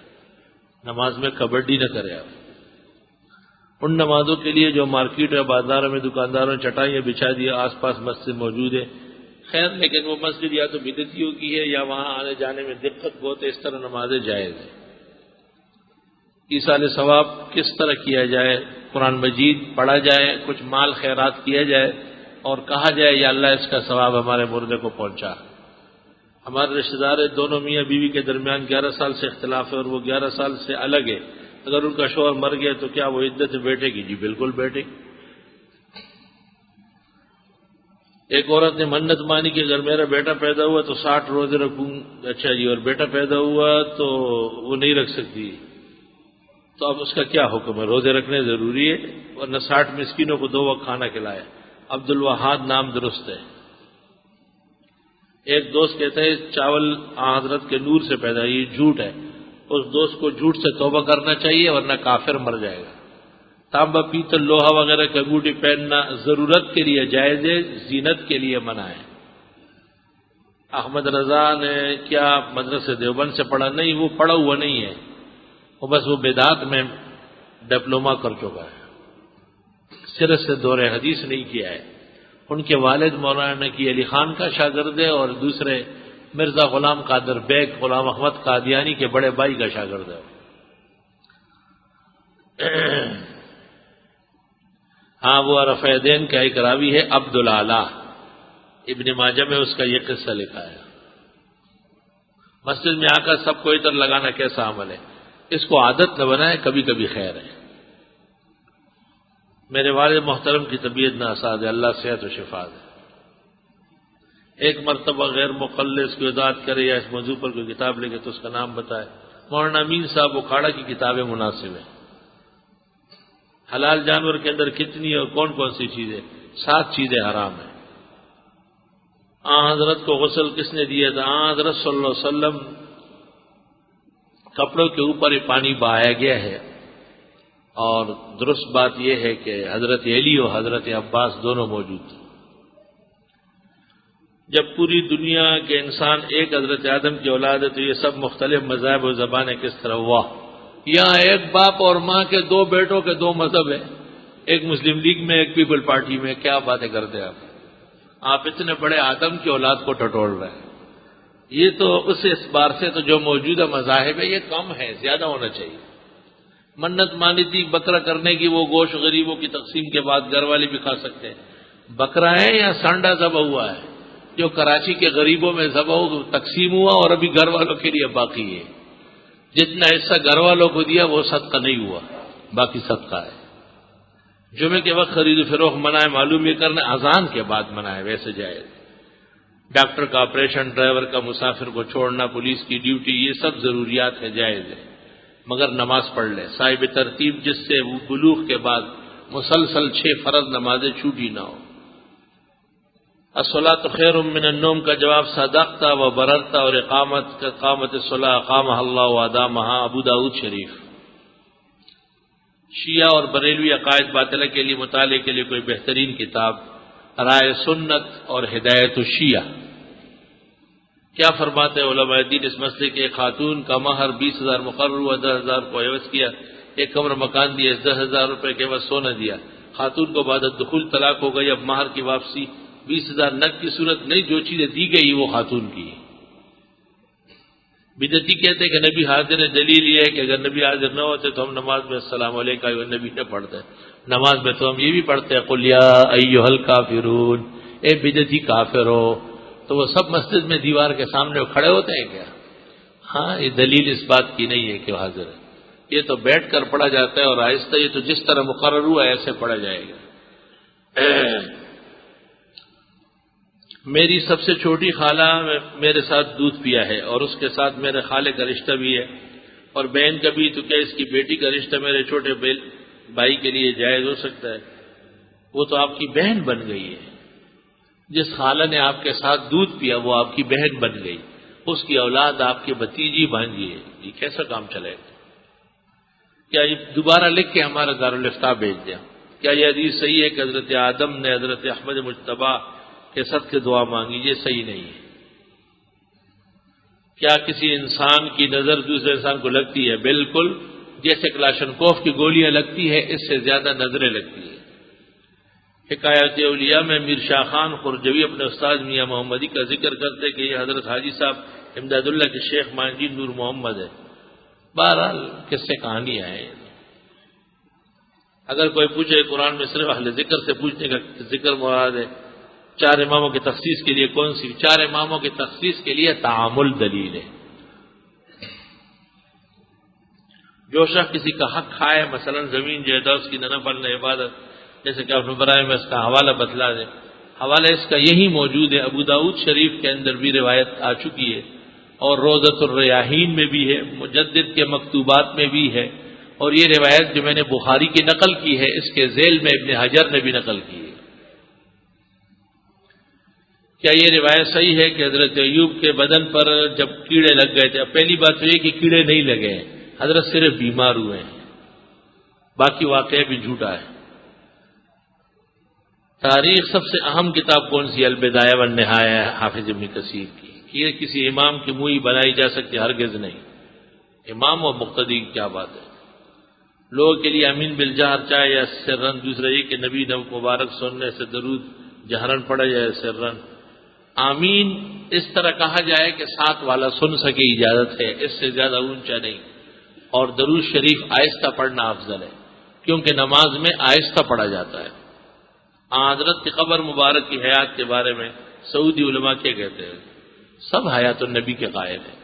نماز میں کبڈی نہ کرے. آپ ان نمازوں کے لیے جو مارکیٹ یا بازاروں میں دکانداروں نے چٹائیاں بچھا دی، آس پاس مسجد موجود ہے، خیر، لیکن وہ مسجد یا تو بدعتیوں کی ہے یا وہاں آنے جانے میں دقت بہت ہے. اس طرح نمازیں جائز ہیں. ایصال ثواب کس طرح کیا جائے؟ قرآن مجید پڑھا جائے، کچھ مال خیرات کیا جائے اور کہا جائے یا اللہ اس کا ثواب ہمارے مردے کو پہنچا. ہمارے رشتہ دار دونوں میاں بیوی کے درمیان 11 سال سے اختلاف ہے اور وہ 11 سال سے الگ ہے. اگر ان کا شوہر مر گیا تو کیا وہ عدت میں بیٹھے گی؟ جی بالکل بیٹھے گی. ایک عورت نے منت مانی کہ اگر میرا بیٹا پیدا ہوا تو 60 روزے رکھوں. اچھا جی، اور بیٹا پیدا ہوا تو وہ نہیں رکھ سکتی، تو اب اس کا کیا حکم ہے؟ روزے رکھنے ضروری ہے، ورنہ 60 مسکینوں کو 2 وقت کھانا کھلائے. عبد الوہاب نام درست ہے. ایک دوست کہتا ہے چاول حضرت کے نور سے پیدا، یہ جھوٹ ہے. اس دوست کو جھوٹ سے توبہ کرنا چاہیے ورنہ کافر مر جائے گا. تانبا، پیتل، لوہا وغیرہ کی انگوٹھی پہننا ضرورت کے لیے جائز ہے، زینت کے لیے منع ہے. احمد رضا نے کیا مدرسے دیوبند سے پڑھا؟ نہیں، وہ پڑھا ہوا نہیں ہے، وہ بس وہ بدعت میں ڈپلومہ کر چکا ہے، صرف سے دور حدیث نہیں کیا ہے. ان کے والد مولانا نقی علی خان کا شاگرد ہے اور دوسرے مرزا غلام قادر بیگ غلام احمد قادیانی کے بڑے بھائی کا شاگرد ہے. ہاں، وہ رفع دین کا ایک راوی ہے عبد العلا، ابن ماجہ میں اس کا یہ قصہ لکھا ہے. مسجد میں آ کر سب کو عطر لگانا کیسا عمل ہے؟ اس کو عادت نہ بنائے، کبھی کبھی خیر ہے. میرے والد محترم کی طبیعت ناساز ہے، اللہ صحت و شفا دے. ایک مرتبہ غیر مقلص کی وضاحت کرے یا اس موضوع پر کوئی کتاب لکھے تو اس کا نام بتائے. مولانا امین صاحب اکھاڑا کی کتابیں مناسب ہیں. حلال جانور کے اندر کتنی اور کون کون سی چیزیں؟ 7 چیزیں حرام ہیں. حضرت کو غسل کس نے دیا تھا؟ حضرت صلی اللہ علیہ وسلم کپڑوں کے اوپر ہی پانی بہایا گیا ہے. اور درست بات یہ ہے کہ حضرت علی اور حضرت عباس دونوں موجود تھے. جب پوری دنیا کے انسان ایک حضرت آدم کی اولاد ہے تو یہ سب مختلف مذاہب و زبانیں کس طرح ہوا؟ یہاں ایک باپ اور ماں کے 2 بیٹوں کے 2 مذہب ہیں، ایک مسلم لیگ میں ایک پیپل پارٹی میں. کیا باتیں کرتے ہیں آپ اتنے بڑے آدم کی اولاد کو ٹٹول رہے ہیں. یہ تو اس اعتبار سے تو جو موجودہ مذاہب ہے یہ کم ہے، زیادہ ہونا چاہیے۔ منت مانی تھی بکرا کرنے کی، وہ گوشت غریبوں کی تقسیم کے بعد گھر والے بھی کھا سکتے ہیں۔ بکرا ہے یا سانڈا ذبح ہوا ہے جو کراچی کے غریبوں میں ذبح تقسیم ہوا اور ابھی گھر والوں کے لیے باقی ہے۔ جتنا حصہ گھر والوں کو دیا وہ صدقہ نہیں ہوا، باقی صدقہ ہے۔ جمعے کے وقت خرید و فروخت منع ہے، معلوم یہ کرنا اذان کے بعد منع ہے، ویسے جائز۔ ڈاکٹر کا آپریشن، ڈرائیور کا مسافر کو چھوڑنا، پولیس کی ڈیوٹی، یہ سب ضروریات ہے، جائز ہے، مگر نماز پڑھ لے صاحب ترتیب، جس سے وہ بلوغ کے بعد مسلسل 6 فرض نمازیں چھوٹی نہ ہو۔ الصلاۃ خیر من النوم کا جواب صدقت و بررت اور اقامت الصلاۃ اقامہ اللہ و ادامہا، ابو داؤد شریف۔ شیعہ اور بریلوی عقائد باطلہ کے لیے مطالعے کے لیے کوئی بہترین کتاب؟ رائے سنت اور ہدایت الشیعہ۔ کیا فرماتے ہیں علماء دین اس مسئلے کے؟ خاتون کا مہر 20,000 مقرر ہوا، 10,000 کو عوض کیا، ایک کمرہ مکان دیا، 10,000 روپے کے عوض سونا دیا، خاتون کو بعد دخول طلاق ہو گئی، اب مہر کی واپسی 20,000 نقد کی صورت نہیں، جو چیزیں دی گئی وہ خاتون کی۔ بدعتی کہتے ہیں کہ نبی حاضر ہے، دلیل یہ ہے کہ اگر نبی حاضر نہ ہوتے تو ہم نماز میں السلام علیکم ایھا النبی نہ پڑھتے، نماز میں تو ہم یہ بھی پڑھتے ہیں قل یا ایھا الکافرون، اے بدعتی کافر ہو، تو وہ سب مسجد میں دیوار کے سامنے کھڑے ہوتے ہیں کیا؟ ہاں، یہ دلیل اس بات کی نہیں ہے کہ حاضر ہے، یہ تو بیٹھ کر پڑھا جاتا ہے اور آہستہ، یہ تو جس طرح مقرر ہوا ہے ایسے پڑھا جائے گا۔ میری سب سے چھوٹی خالہ میرے ساتھ دودھ پیا ہے اور اس کے ساتھ میرے خالے کا رشتہ بھی ہے اور بہن کا بھی، تو کیا اس کی بیٹی کا رشتہ میرے چھوٹے بھائی کے لیے جائز ہو سکتا ہے؟ وہ تو آپ کی بہن بن گئی ہے، جس خالہ نے آپ کے ساتھ دودھ پیا وہ آپ کی بہن بن گئی، اس کی اولاد آپ کی بھتیجی بھانجی ہے، یہ کیسا کام چلے گا؟ کیا یہ دوبارہ لکھ کے ہمارا دارالافتاء بھیج دیا؟ کیا یہ حدیث صحیح ہے کہ حضرت آدم نے حضرت احمد مجتبیٰ کے صدقے دعا مانگی؟ یہ صحیح نہیں ہے۔ کیا کسی انسان کی نظر دوسرے انسان کو لگتی ہے؟ بالکل، جیسے کلاشنکوف کی گولیاں لگتی ہے اس سے زیادہ نظریں لگتی ہیں۔ حکایت اولیاء میں میر شاہ خان خرجوی اپنے استاد میاں محمدی کا ذکر کرتے کہ یہ حضرت حاجی صاحب امداد اللہ کے شیخ مانجی نور محمد ہے۔ بہرحال کس سے کہانیاں ہیں۔ اگر کوئی پوچھے قرآن میں صرف اہل ذکر سے پوچھنے کا ذکر مراد ہے، 4 اماموں کی تخصیص کے لیے کون سی؟ 4 اماموں کی تخصیص کے لیے تعامل دلیل ہے۔ جو شخص کسی کا حق کھائے، مثلا زمین جائیداد اس کی نفل عبادت، جیسے کہ آپ نے برائے میں اس کا حوالہ بتلا دیں، حوالہ اس کا یہی موجود ہے، ابو داؤد شریف کے اندر بھی روایت آ چکی ہے اور روضۃ الریاحین میں بھی ہے، مجدد کے مکتوبات میں بھی ہے، اور یہ روایت جو میں نے بخاری کی نقل کی ہے اس کے ذیل میں ابن حجر نے بھی نقل کی ہے۔ کیا یہ روایت صحیح ہے کہ حضرت ایوب کے بدن پر جب کیڑے لگ گئے تھے؟ اب پہلی بات تو یہ کہ کیڑے نہیں لگے ہیں، حضرت صرف بیمار ہوئے ہیں، باقی واقعہ بھی جھوٹا ہے۔ تاریخ سب سے اہم کتاب کون سی؟ البدایہ والنہایہ حافظ ابن کثیر کی۔ یہ کسی امام کی منہ بنائی جا سکتی؟ ہرگز نہیں۔ امام و مقتدی کی کیا بات ہے؟ لوگوں کے لیے امین بالجہر چاہے یا سرن، دوسرا یہ کہ نبی مبارک سننے سے درود جہرن پڑھا جائے سرن۔ آمین اس طرح کہا جائے کہ ساتھ والا سن سکے، اجازت ہے، اس سے زیادہ اونچا نہیں، اور درود شریف آہستہ پڑھنا افضل ہے کیونکہ نماز میں آہستہ پڑھا جاتا ہے۔ حضرت کی قبر مبارک کی حیات کے بارے میں سعودی علماء کیا کہتے ہیں؟ سب حیات النبی کے قائل ہیں۔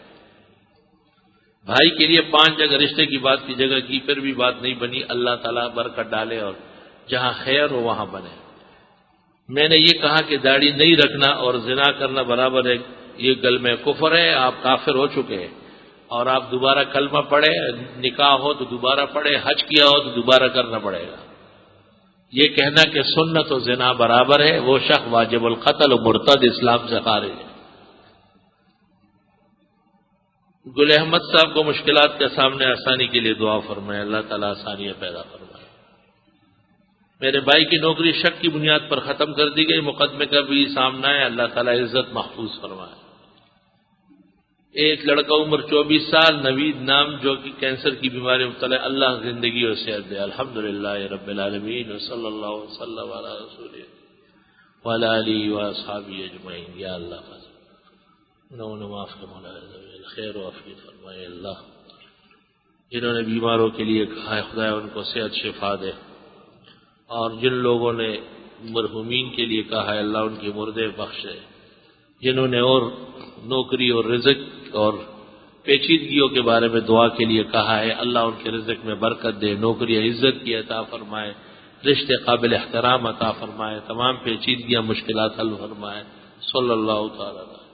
بھائی کے لیے 5 جگہ رشتے کی بات کی جگہ کی، پھر بھی بات نہیں بنی، اللہ تعالیٰ برکت ڈالے اور جہاں خیر ہو وہاں بنے۔ میں نے یہ کہا کہ داڑھی نہیں رکھنا اور زنا کرنا برابر ہے، یہ کلمہ کفر ہے، آپ کافر ہو چکے ہیں، اور آپ دوبارہ کلمہ پڑھے، نکاح ہو تو دوبارہ پڑھے، حج کیا ہو تو دوبارہ کرنا پڑے گا۔ یہ کہنا کہ سنت و زنا برابر ہے، وہ شخص واجب القتل و مرتد، اسلام سے خارج ہے۔ گل احمد صاحب کو مشکلات کے سامنے آسانی کے لیے دعا فرمائے، اللہ تعالیٰ آسانیاں پیدا فرمائے۔ میرے بھائی کی نوکری شک کی بنیاد پر ختم کر دی گئی، مقدمے کا بھی سامنا ہے، اللہ تعالیٰ عزت محفوظ فرمائے۔ ایک لڑکا عمر 24 سال نوید نام جو کہ کینسر کی بیماری مبتلا ہے، اللہ زندگی اور صحت دے۔ الحمدللہ رب العالمین وصلی اللہ وسلم علی رسولہ وعلی آلہ واصحابہ اجمعین۔ یا اللہ انہوں معاف کے مولا خیر و عافیت فرمائے اللہ. جنہوں نے بیماروں کے لیے کہا ہے خدا ان کو صحت شفا دے، اور جن لوگوں نے مرحومین کے لیے کہا ہے اللہ ان کی مردے بخشے، جنہوں نے اور نوکری اور رزق اور پیچیدگیوں کے بارے میں دعا کے لیے کہا ہے اللہ ان کے رزق میں برکت دے، نوکری عزت کی عطا فرمائے، رشتے قابل احترام عطا فرمائے، تمام پیچیدگیاں مشکلات حل فرمائے. صلی اللہ تعالی